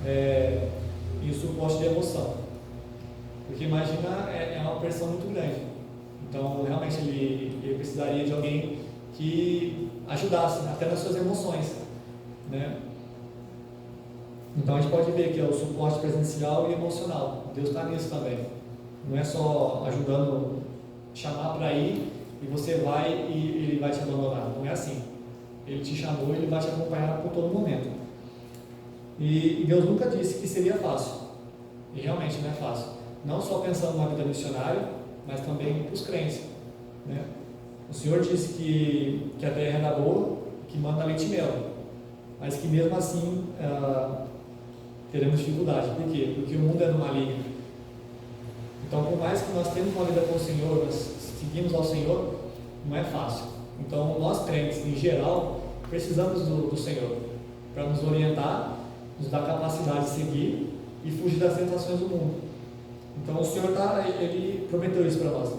e um suporte de emoção. Porque imagina, é uma pressão muito grande. Então realmente ele precisaria de alguém que ajudasse até nas suas emoções, né? Então a gente pode ver que é o suporte presencial e emocional. Deus está nisso também. Não é só ajudando, chamar para ir e você vai e Ele vai te abandonar. Não é assim. Ele te chamou e Ele vai te acompanhar por todo momento. E Deus nunca disse que seria fácil. E realmente não é fácil. Não só pensando na vida missionária, mas também para os crentes, né? O Senhor disse que a terra era boa, que manda leite e mel, mas que mesmo assim teremos dificuldade. Por quê? Porque o mundo é do maligno. Então, por mais que nós tenhamos uma vida com o Senhor, nós seguimos ao Senhor, não é fácil. Então, nós crentes, em geral, precisamos do Senhor para nos orientar, nos dar capacidade de seguir e fugir das tentações do mundo. Então, o Senhor ele prometeu isso para nós.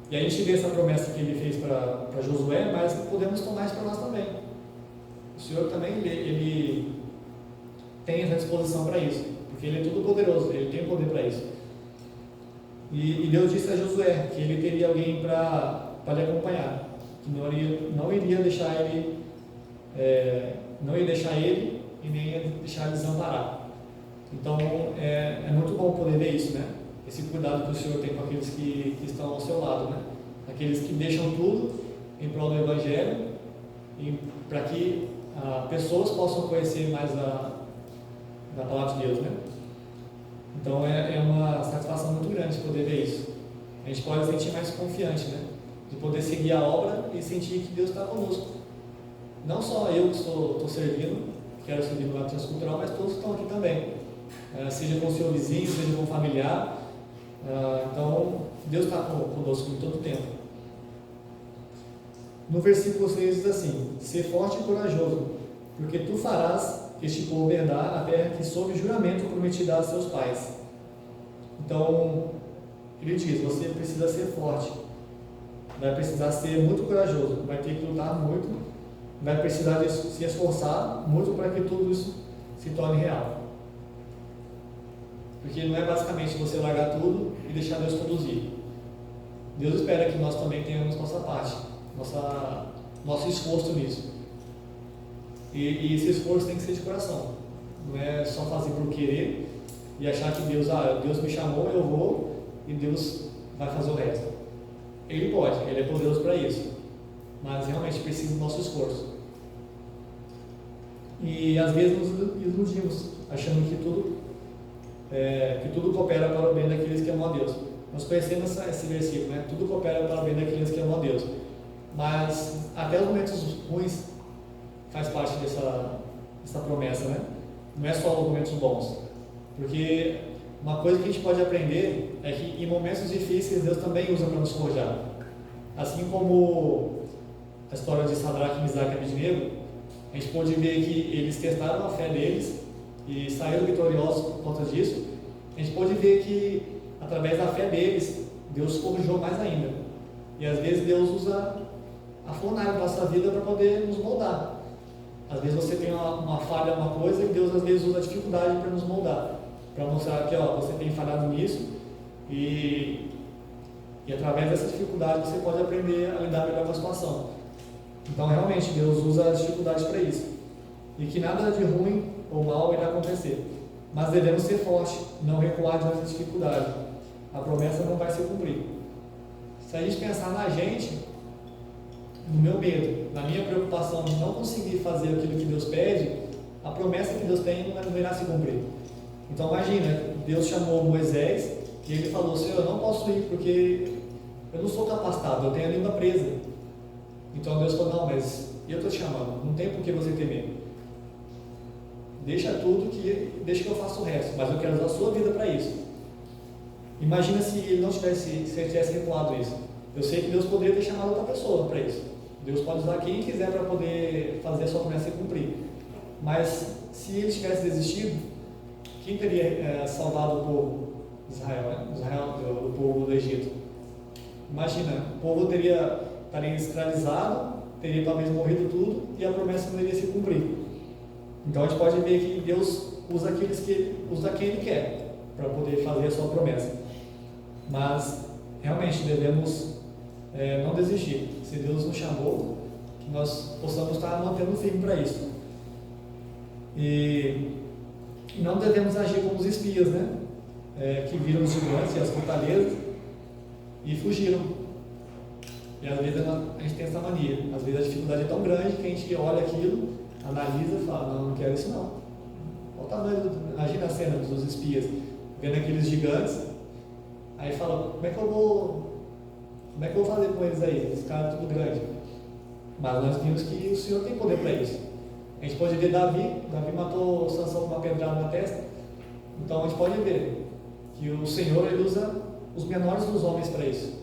E a gente vê essa promessa que ele fez para Josué, mas podemos tomar isso para nós também. O Senhor também ele tem essa disposição para isso, porque ele é todo poderoso, ele tem poder para isso. E Deus disse a Josué que ele teria alguém para lhe acompanhar, que não iria deixar ele e nem ia deixar ele desamparar. Então é muito bom poder ver isso, né? Esse cuidado que o Senhor tem com aqueles que estão ao seu lado, né? Aqueles que deixam tudo em prol do Evangelho e para que pessoas possam conhecer mais da palavra de Deus, né? Então é uma satisfação muito grande poder ver isso. A gente pode se sentir mais confiante, né? De poder seguir a obra e sentir que Deus está conosco. Não só eu que estou servindo, quero servir no lado transcultural, mas todos estão aqui também. Seja com o seu vizinho, seja com o familiar. Então, Deus está conosco em todo o tempo. No versículo 6 diz assim: ser forte e corajoso, porque tu farás este povo herdar a terra que sob juramento prometi dar a seus pais. Então, ele diz, você precisa ser forte, vai precisar ser muito corajoso, vai ter que lutar muito, vai precisar se esforçar muito para que tudo isso se torne real. Porque não é basicamente você largar tudo e deixar Deus conduzir. Deus espera que nós também tenhamos nossa parte, nosso esforço nisso. E esse esforço tem que ser de coração. Não é só fazer por querer e achar que Deus me chamou, eu vou e Deus vai fazer o resto. Ele pode, Ele é poderoso para isso, mas realmente precisa do nosso esforço. E às vezes nos iludimos, achando que tudo coopera para o bem daqueles que amam a Deus. Nós conhecemos esse versículo, né? Tudo coopera para o bem daqueles que amam a Deus. Mas até os momentos ruins faz parte dessa promessa, né? Não é só os momentos bons. Porque uma coisa que a gente pode aprender é que em momentos difíceis Deus também usa para nos forjar. Assim como a história de Sadraque, Misaque e Abednego, a gente pode ver que eles testaram a fé deles e saíram vitoriosos por conta disso. A gente pode ver que através da fé deles Deus forjou mais ainda. E às vezes Deus usa a fornalha da nossa vida para poder nos moldar. Às vezes você tem uma falha, uma coisa, e Deus às vezes usa a dificuldade para nos moldar, para mostrar que você tem falhado nisso e através dessa dificuldade você pode aprender a lidar melhor com a situação. Então realmente Deus usa as dificuldades para isso, e que nada de ruim ou mal irá acontecer, mas devemos ser fortes, não recuar diante da dificuldade. A promessa não vai se cumprir. Se a gente pensar na gente, no meu medo, na minha preocupação de não conseguir fazer aquilo que Deus pede, a promessa que Deus tem não irá se cumprir. Então imagina, Deus chamou Moisés e ele falou: Senhor, eu não posso ir porque eu não sou capacitado, eu tenho a língua presa. Então Deus falou: não, mas eu estou te chamando, não tem por que você temer. Deixa tudo, deixa que eu faça o resto, mas eu quero usar a sua vida para isso. Imagina se ele tivesse recuado isso. Eu sei que Deus poderia ter chamado outra pessoa para isso. Deus pode usar quem quiser para poder fazer a sua promessa se cumprir. Mas se ele tivesse desistido, quem teria salvado o povo de Israel, né? O povo do Egito? Imagina, o povo estaria escravizado, teria talvez morrido tudo e a promessa não iria se cumprir. Então a gente pode ver que Deus usa quem Ele quer para poder fazer a sua promessa. Mas realmente devemos não desistir. Se Deus nos chamou, que nós possamos estar mantendo firme para isso. E não devemos agir como os espias, né? Que viram os gigantes e as fortalezas e fugiram. E às vezes a gente tem essa mania. Às vezes a dificuldade é tão grande que a gente olha aquilo, analisa e fala: não quero isso não. Olha o tamanho, imagina a cena dos espias, vendo aqueles gigantes. Aí fala, como é que eu vou fazer com eles aí? Esse cara é tudo grande. Mas nós vimos que o Senhor tem poder para isso. A gente pode ver Davi matou Sansão com uma pedrada na testa. Então a gente pode ver que o Senhor ele usa os menores dos homens para isso.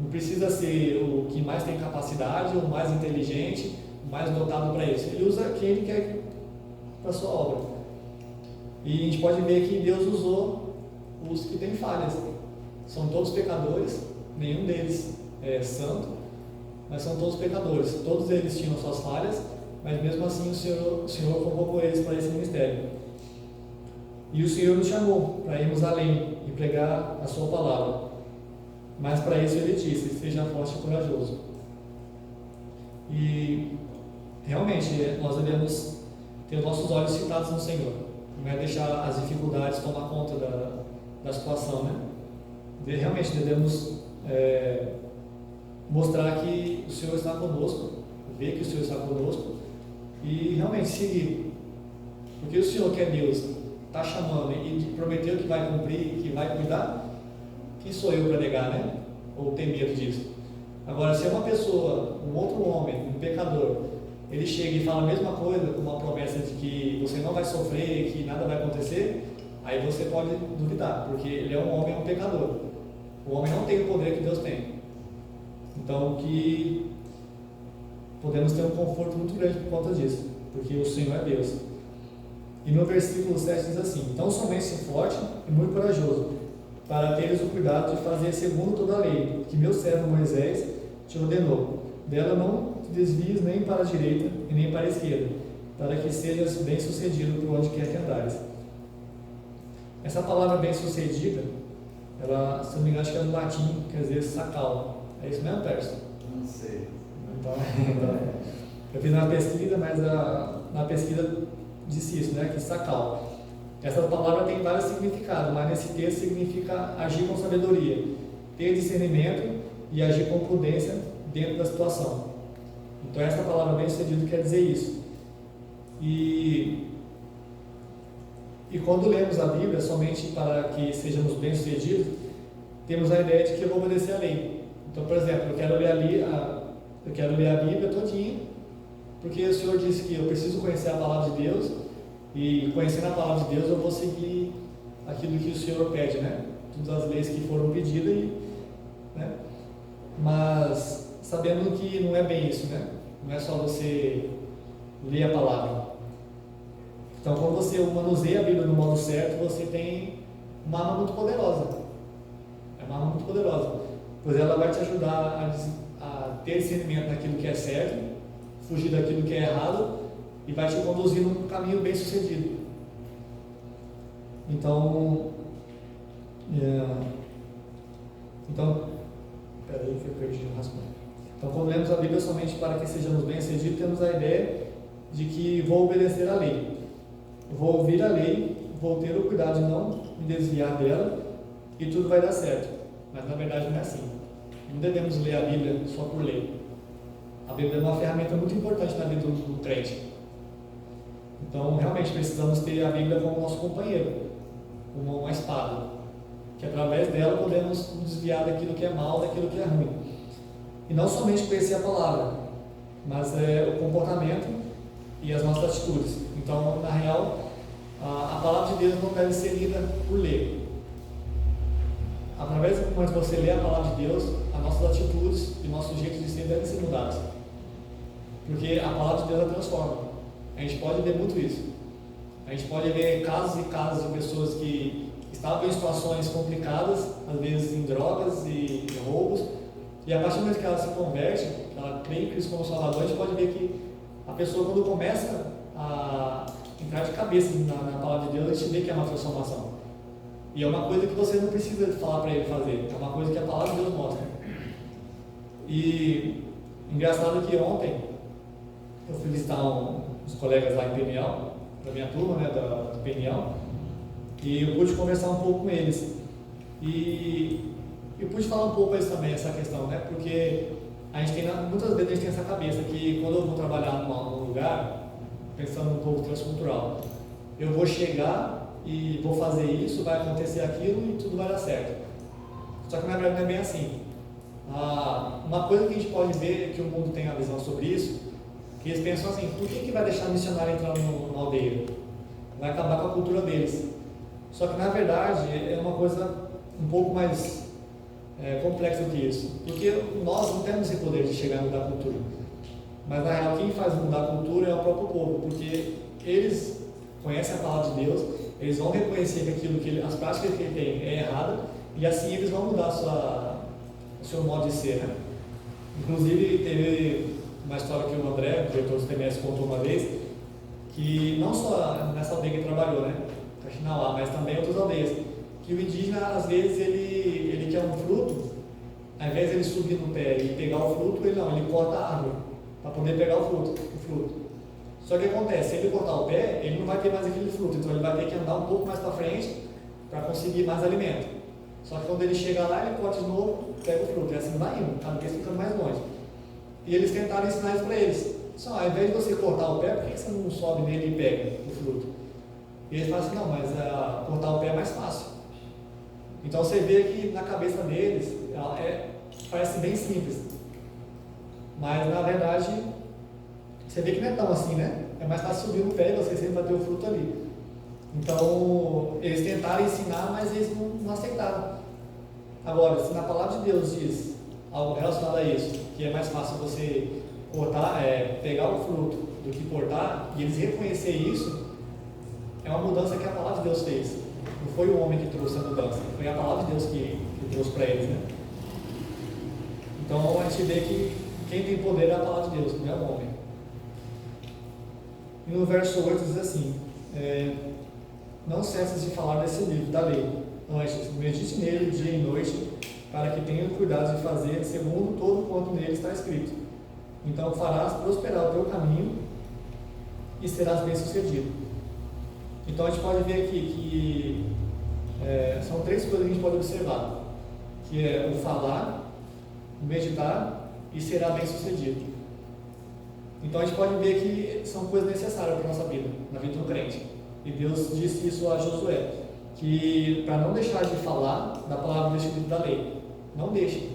Não precisa ser o que mais tem capacidade, o mais inteligente, o mais dotado para isso. Ele usa quem ele quer para a sua obra. E a gente pode ver que Deus usou os que têm falhas. São todos pecadores, nenhum deles é santo, mas são todos pecadores. Todos eles tinham suas falhas, mas mesmo assim o Senhor convocou eles para esse ministério. E o Senhor nos chamou para irmos além e pregar a sua palavra. Mas para isso ele disse, seja forte e corajoso. E realmente nós devemos ter os nossos olhos fitados no Senhor. Não é deixar as dificuldades tomar conta da situação, né? Realmente devemos mostrar que o Senhor está conosco, ver que o Senhor está conosco e realmente seguir. Porque o Senhor, que é Deus, está chamando e prometeu que vai cumprir, que vai cuidar. Quem sou eu para negar, né? Ou ter medo disso? Agora, se é uma pessoa, um outro homem, um pecador, ele chega e fala a mesma coisa, com uma promessa de que você não vai sofrer, que nada vai acontecer, aí você pode duvidar, porque ele é um homem, é um pecador. O homem não tem o poder que Deus tem. Então, que podemos ter um conforto muito grande por conta disso, porque o Senhor é Deus. E no versículo 7 diz assim: então somente se forte e muito corajoso, para teres o cuidado de fazer segundo toda a lei, que meu servo Moisés te ordenou. Dela não te desvies nem para a direita e nem para a esquerda, para que sejas bem sucedido por onde quer que andares. Essa palavra bem sucedida, ela, se não me engano, acho que é do latim, quer dizer sacal. É isso mesmo, Perso? Não sei. Então, eu fiz uma pesquisa, mas na pesquisa disse isso, né? Que sacal. Essa palavra tem vários significados, mas nesse texto significa agir com sabedoria, ter discernimento e agir com prudência dentro da situação. Então essa palavra bem sucedido quer dizer isso. E quando lemos a Bíblia somente para que sejamos bem sucedidos, temos a ideia de que eu vou obedecer a lei. Então, por exemplo, eu quero ler a Bíblia todinha, porque o Senhor disse que eu preciso conhecer a palavra de Deus, e conhecendo a palavra de Deus eu vou seguir aquilo que o Senhor pede, né? Todas as leis que foram pedidas, né? Mas sabendo que não é bem isso, né? Não é só você ler a palavra. Então, quando você manuseia a Bíblia no modo certo, você tem uma arma muito poderosa. É uma arma muito poderosa, pois ela vai te ajudar a ter discernimento naquilo que é certo, fugir daquilo que é errado, e vai te conduzir num caminho bem sucedido. Então, peraí que eu perdi o raciocínio. Então, quando lemos a Bíblia somente para que sejamos bem sucedidos, temos a ideia de que vou obedecer à lei, vou ouvir a lei, vou ter o cuidado de não me desviar dela e tudo vai dar certo. Mas na verdade não é assim. Não devemos ler a Bíblia só por ler. A Bíblia é uma ferramenta muito importante na vida do crente. Então, realmente precisamos ter a Bíblia como nosso companheiro, como uma espada, que através dela podemos nos desviar daquilo que é mal, daquilo que é ruim. E não somente conhecer a palavra, mas o comportamento e as nossas atitudes. Então, na real, a palavra de Deus não deve ser lida por ler. Através de quando você lê a palavra de Deus, as nossas atitudes e nosso jeito de ser devem ser mudados. Porque a palavra de Deus ela transforma. A gente pode ver muito isso. A gente pode ver casos e casos de pessoas que estavam em situações complicadas, às vezes em drogas e roubos, e a partir do momento que ela se converte, ela crê em Cristo como Salvador, a gente pode ver que a pessoa, quando começa a entrar de cabeça na palavra de Deus, a gente vê que é uma transformação. E é uma coisa que você não precisa falar para ele fazer, é uma coisa que a palavra de Deus mostra. E engraçado que ontem eu fui visitar uns colegas lá em Peniel, da minha turma, né, do Peniel, e eu pude conversar um pouco com eles. E eu pude falar um pouco com eles também, essa questão, né, porque a gente tem, muitas vezes a gente tem essa cabeça que quando eu vou trabalhar num lugar, pensando no povo transcultural, eu vou chegar e vou fazer isso, vai acontecer aquilo e tudo vai dar certo. Só que na verdade não é bem assim. Uma coisa que a gente pode ver, que o mundo tem a visão sobre isso, que eles pensam assim, por que vai deixar missionário entrar numa aldeia? Vai acabar com a cultura deles. Só que na verdade é uma coisa um pouco mais complexa do que isso. Porque nós não temos esse poder de chegar a mudar a cultura. Mas na real quem faz mudar a cultura é o próprio povo, porque eles conhecem a palavra de Deus, eles vão reconhecer que as práticas que ele tem é errada, e assim eles vão mudar o seu modo de ser, né? Inclusive teve uma história que o André, o diretor do CTMS, contou uma vez, que não só nessa aldeia que ele trabalhou, né, Caxinauá, mas também em outras aldeias, que o indígena às vezes ele quer um fruto, ao invés de ele subir no pé e pegar o fruto, ele corta a árvore para poder pegar o fruto. Só que acontece, se ele cortar o pé, ele não vai ter mais aquele fruto, então ele vai ter que andar um pouco mais para frente para conseguir mais alimento. Só que quando ele chega lá, ele corta de novo, pega o fruto, e assim vai indo, cada vez ficando mais longe. E eles tentaram ensinar isso para eles. Só, ao invés de você cortar o pé, por que você não sobe nele e pega o fruto? E eles falam assim, não, mas cortar o pé é mais fácil. Então você vê que na cabeça deles, parece bem simples. Mas na verdade, você vê que não é tão assim, né? É mais fácil subir no pé e você sempre vai ter o fruto ali. Então, eles tentaram ensinar, mas eles não aceitaram. Agora, se na palavra de Deus diz algo relacionado a isso, que é mais fácil você cortar, pegar o fruto do que cortar, e eles reconhecer isso, é uma mudança que a palavra de Deus fez. Não foi o homem que trouxe a mudança, foi a palavra de Deus que trouxe para eles, né? Então a gente vê que quem tem poder é a palavra de Deus, não é o homem. E no verso 8 diz assim: não cesses de falar desse livro da lei, antes medite nele dia e noite, para que tenha cuidado de fazer segundo todo quanto nele está escrito. Então farás prosperar o teu caminho e serás bem-sucedido. Então a gente pode ver aqui que são três coisas que a gente pode observar, que é o falar, o meditar e será bem-sucedido. Então a gente pode ver que são coisas necessárias para a nossa vida, na vida do crente. E Deus disse isso a Josué, que para não deixar de falar da palavra do Espírito da lei, não deixe.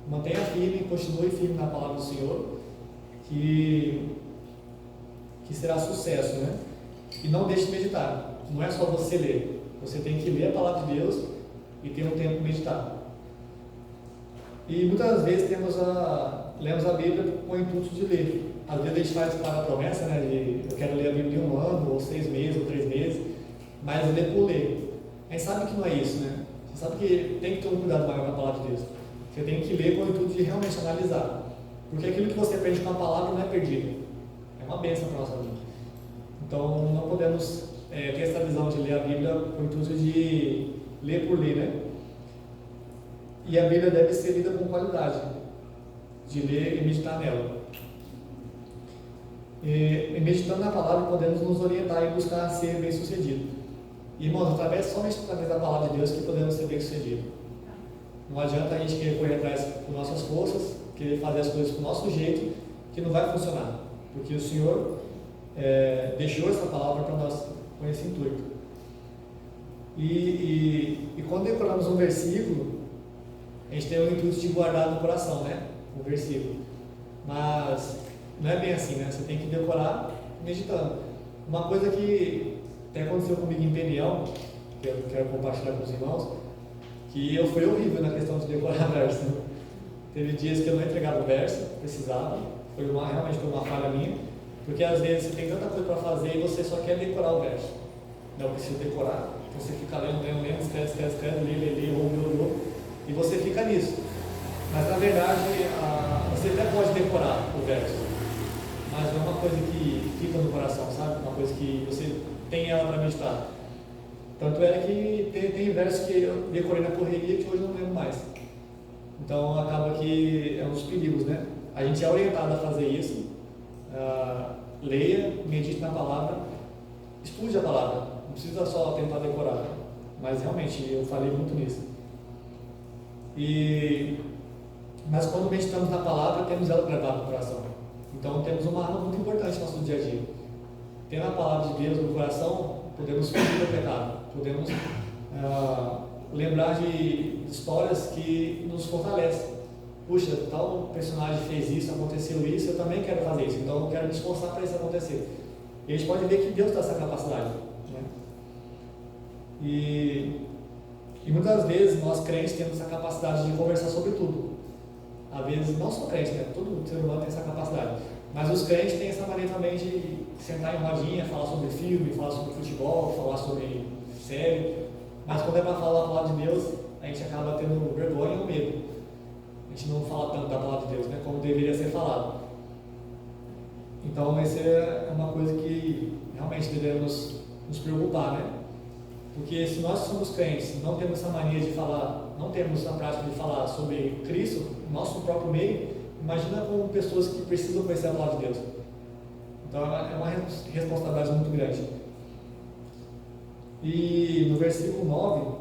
Mantenha firme, continue firme na palavra do Senhor, que será sucesso, né? E não deixe de meditar. Não é só você ler, você tem que ler a palavra de Deus e ter um tempo para meditar. E muitas vezes lemos a Bíblia com o intuito de ler. Às vezes a gente faz para a promessa, né, de eu quero ler a Bíblia em 1 ano, ou 6 meses, ou 3 meses, mas ler por ler. A gente sabe que não é isso, né? Você sabe que tem que ter um cuidado maior com a palavra de Deus. Você tem que ler com o intuito de realmente analisar. Porque aquilo que você aprende com a palavra não é perdido. É uma bênção para a nossa vida. Então não podemos ter essa visão de ler a Bíblia com o intuito de ler por ler, né? E a Bíblia deve ser lida com qualidade, de ler e meditar nela. E meditando na palavra, podemos nos orientar e buscar ser bem-sucedido. Irmãos, somente através da palavra de Deus que podemos ser bem-sucedidos. Não adianta a gente querer correr atrás com nossas forças, querer fazer as coisas com o nosso jeito, que não vai funcionar. Porque o Senhor deixou essa palavra para nós com esse intuito. E quando decoramos um versículo, a gente tem o intuito de guardar no coração, né? O versículo. Mas não é bem assim, né? Você tem que decorar meditando. Uma coisa que até aconteceu comigo em Peniel, que eu quero compartilhar com os irmãos, que eu fui horrível na questão de decorar verso. Teve dias que eu não entregava o verso, precisava, realmente foi uma falha minha, porque às vezes você tem tanta coisa para fazer e você só quer decorar o verso. Não precisa decorar, você fica lendo, escreve, lê, ouve, e você fica nisso. Mas na verdade, você até pode decorar o verso, mas não é uma coisa que fica no coração, sabe? Uma coisa que você tem ela para meditar. Tanto é que tem versos que eu decorei na correria que hoje eu não lembro mais. Então acaba que é um dos perigos, né? A gente é orientado a fazer isso. Leia, medite na palavra, estude a palavra. Não precisa só tentar decorar. Mas realmente eu falei muito nisso. Mas quando meditamos na palavra, temos ela gravada no coração. Então temos uma arma muito importante no nosso dia a dia. Tendo a palavra de Deus no coração, podemos fugir do pecado, podemos lembrar de histórias que nos fortalecem. Puxa, tal personagem fez isso, aconteceu isso, eu também quero fazer isso, então eu quero me esforçar para isso acontecer. E a gente pode ver que Deus dá essa capacidade, né? E muitas vezes nós crentes temos essa capacidade de conversar sobre tudo. Às vezes, não só crentes, né? Todo ser humano tem essa capacidade. Mas os crentes têm essa maneira também de sentar em rodinha, falar sobre filme, falar sobre futebol, falar sobre série. Mas quando é para falar a palavra de Deus, a gente acaba tendo vergonha ou medo. A gente não fala tanto da palavra de Deus, né? Como deveria ser falado. Então, essa é uma coisa que realmente devemos nos preocupar, né? Porque se nós somos crentes, não temos essa mania de falar, não temos a prática de falar sobre Cristo, nosso próprio meio, imagina com pessoas que precisam conhecer a palavra de Deus. Então é uma responsabilidade muito grande. E no versículo 9,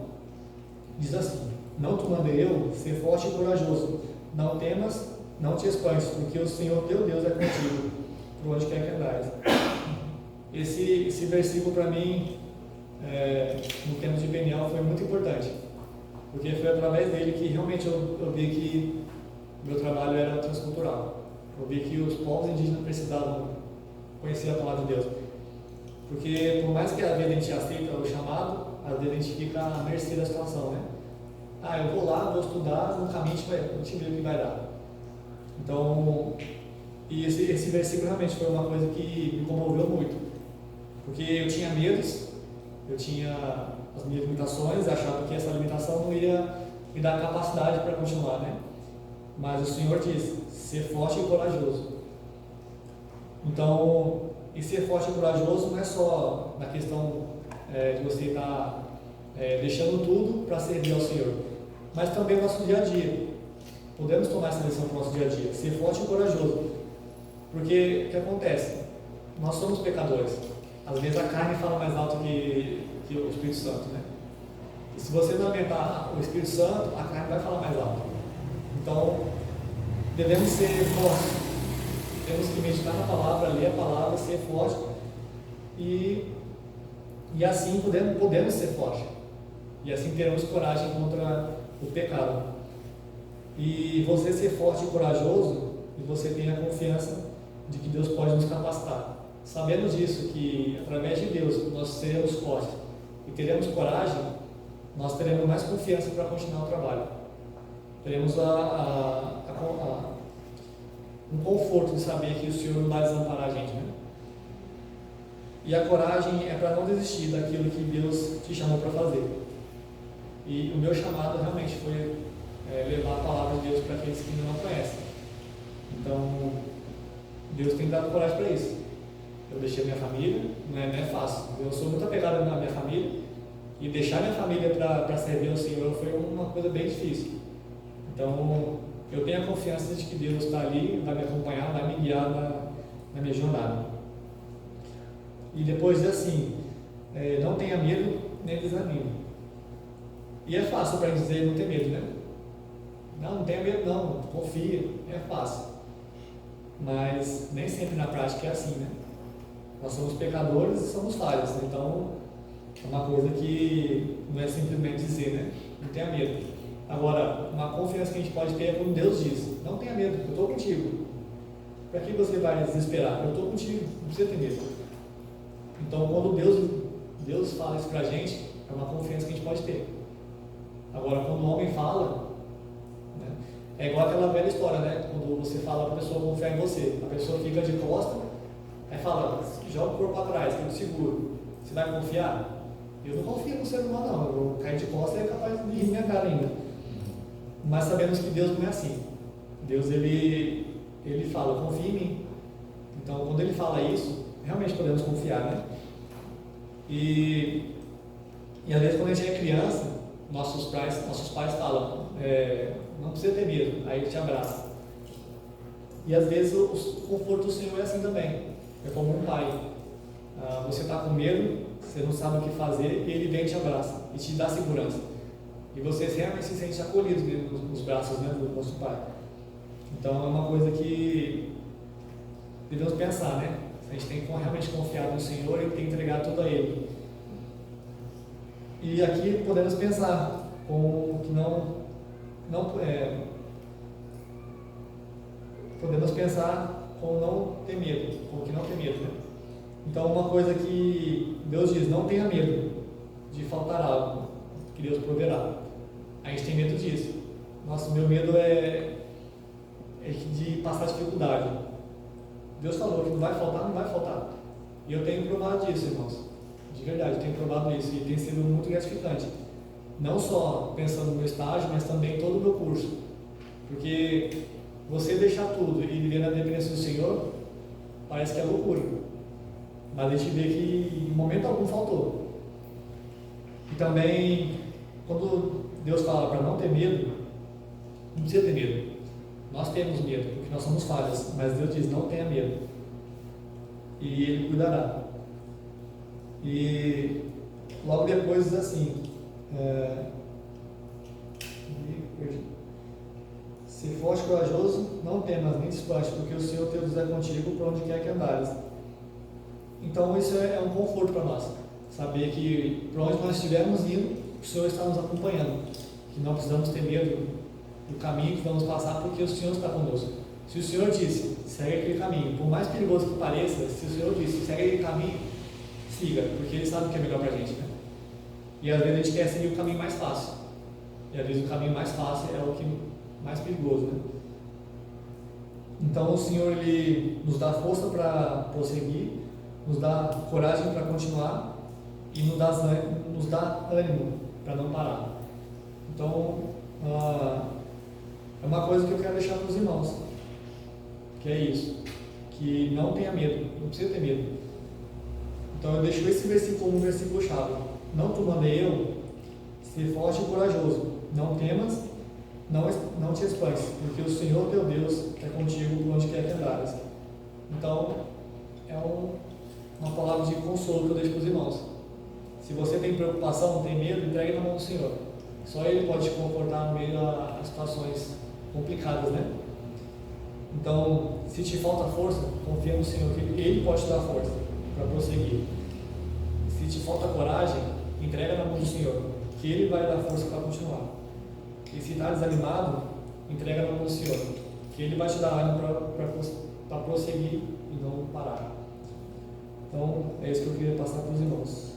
diz assim: não te mandei eu ser forte e corajoso, não temas, não te espantes, porque o Senhor teu Deus é contigo, por onde quer que andares. Esse versículo para mim, no tempo de Peniel, foi muito importante, porque foi através dele que realmente eu vi que meu trabalho era transcultural. Eu vi que os povos indígenas precisavam conhecer a palavra de Deus, porque por mais que às vezes a gente aceita o chamado, às vezes a gente fica à mercê da situação, né? Eu vou lá, vou estudar, no caminho a gente vê o que vai dar. Então, e esse versículo realmente foi uma coisa que me comoveu muito, porque eu tinha medos, eu tinha as minhas limitações, achava que essa limitação não ia me dar capacidade para continuar, né? Mas o Senhor diz: ser forte e corajoso. Então, e ser forte e corajoso não é só na questão de você estar deixando tudo para servir ao Senhor, mas também no nosso dia a dia. Podemos tomar essa lição para o nosso dia a dia, ser forte e corajoso. Porque o que acontece? Nós somos pecadores. Às vezes a carne fala mais alto que o Espírito Santo, né? E se você não alimentar o Espírito Santo, a carne vai falar mais alto. Então, devemos ser fortes. Temos que meditar na palavra, ler a palavra, ser forte. E assim podemos ser fortes. E assim teremos coragem contra o pecado. E você ser forte e corajoso, e você tem a confiança de que Deus pode nos capacitar. Sabemos disso, que através de Deus nós seremos fortes e teremos coragem, nós teremos mais confiança para continuar o trabalho. Teremos um conforto de saber que o Senhor não vai desamparar a gente, né? E a coragem é para não desistir daquilo que Deus te chamou para fazer. E o meu chamado realmente foi levar a palavra de Deus para aqueles que ainda não conhecem. Então, Deus tem dado coragem para isso. Eu deixei minha família, não é fácil. Eu sou muito apegado na minha família, e deixar minha família para servir ao Senhor foi uma coisa bem difícil. Então, eu tenho a confiança de que Deus está ali, vai me acompanhar, vai me guiar na minha jornada. E depois diz assim: não tenha medo nem desanime. E é fácil para dizer não ter medo, né? Não tenha medo não, confia, é fácil. Mas nem sempre na prática é assim, né? Nós somos pecadores e somos falhos, né? Então é uma coisa que não é simplesmente dizer, né? Não tenha medo. Agora, uma confiança que a gente pode ter é quando Deus diz: não tenha medo, eu estou contigo. Para que você vai desesperar? Eu estou contigo, não precisa ter medo. Então, quando Deus fala isso para a gente, é uma confiança que a gente pode ter. Agora, quando o homem fala, né, é igual aquela velha história, né? Quando você fala para a pessoa confiar em você, a pessoa fica de costa, aí fala: joga o corpo para trás, que eu te seguro. Você vai confiar? Eu não confio no ser humano, não. Eu vou cair de costa e é capaz de rir minha cara ainda. Mas sabemos que Deus não é assim. Deus, ele fala: confia em mim. Então, quando ele fala isso, realmente podemos confiar, né? E às vezes, quando a gente é criança, nossos pais falam: não precisa ter medo, aí ele te abraça. E às vezes o conforto do Senhor é assim também. É como um pai. Você está com medo, você não sabe o que fazer, e ele vem e te abraça e te dá segurança. E você realmente se sente acolhido nos braços, né, do nosso pai. Então é uma coisa que devemos pensar, né? A gente tem que realmente confiar no Senhor e tem que entregar tudo a Ele. E aqui podemos pensar com que podemos pensar com não ter medo, com que não ter medo, né? Então, uma coisa que Deus diz, não tenha medo de faltar algo, que Deus proverá. A gente tem medo disso. Nossa, meu medo é de passar dificuldade. Deus falou que não vai faltar, não vai faltar. E eu tenho provado disso, irmãos. De verdade, eu tenho provado isso e tem sido muito gratificante. Não só pensando no meu estágio, mas também todo o meu curso. Porque você deixar tudo e viver na dependência do Senhor, parece que é loucura. Mas a gente vê que em momento algum faltou. E também, quando Deus fala para não ter medo, não precisa ter medo. Nós temos medo, porque nós somos falhas, mas Deus diz, não tenha medo. E Ele cuidará. E logo depois diz assim, se fores corajoso, não temas, nem despache, porque o Senhor teu Deus é contigo por onde quer que andares. Então isso é um conforto para nós, saber que por onde nós estivermos indo, o Senhor está nos acompanhando, que não precisamos ter medo do caminho que vamos passar, porque o Senhor está conosco. Se o Senhor disse, segue aquele caminho, por mais perigoso que pareça, se o Senhor disse, segue aquele caminho, siga, porque Ele sabe o que é melhor para a gente, né? E às vezes a gente quer seguir o caminho mais fácil, e às vezes o caminho mais fácil é o que mais perigoso, né? Então o Senhor, Ele nos dá força para prosseguir, nos dá coragem para continuar e nos dá ânimo para não parar. Então, é uma coisa que eu quero deixar para os irmãos, que é isso, que não tenha medo, não precisa ter medo. Então eu deixo esse versículo como um versículo chave. Não te mandei eu, ser forte e corajoso, não temas, não te espantes, porque o Senhor teu Deus é contigo por onde quer que andares. Então, é uma palavra de consolo que eu deixo para os irmãos. Se você tem preocupação, tem medo, entregue na mão do Senhor. Só Ele pode te confortar no meio das situações complicadas, né? Então, se te falta força, confia no Senhor, que Ele pode te dar força para prosseguir. Se te falta coragem, entrega na mão do Senhor, que Ele vai dar força para continuar. E se está desanimado, entrega na mão do Senhor, que Ele vai te dar ânimo para prosseguir e não parar. Então, é isso que eu queria passar para os irmãos.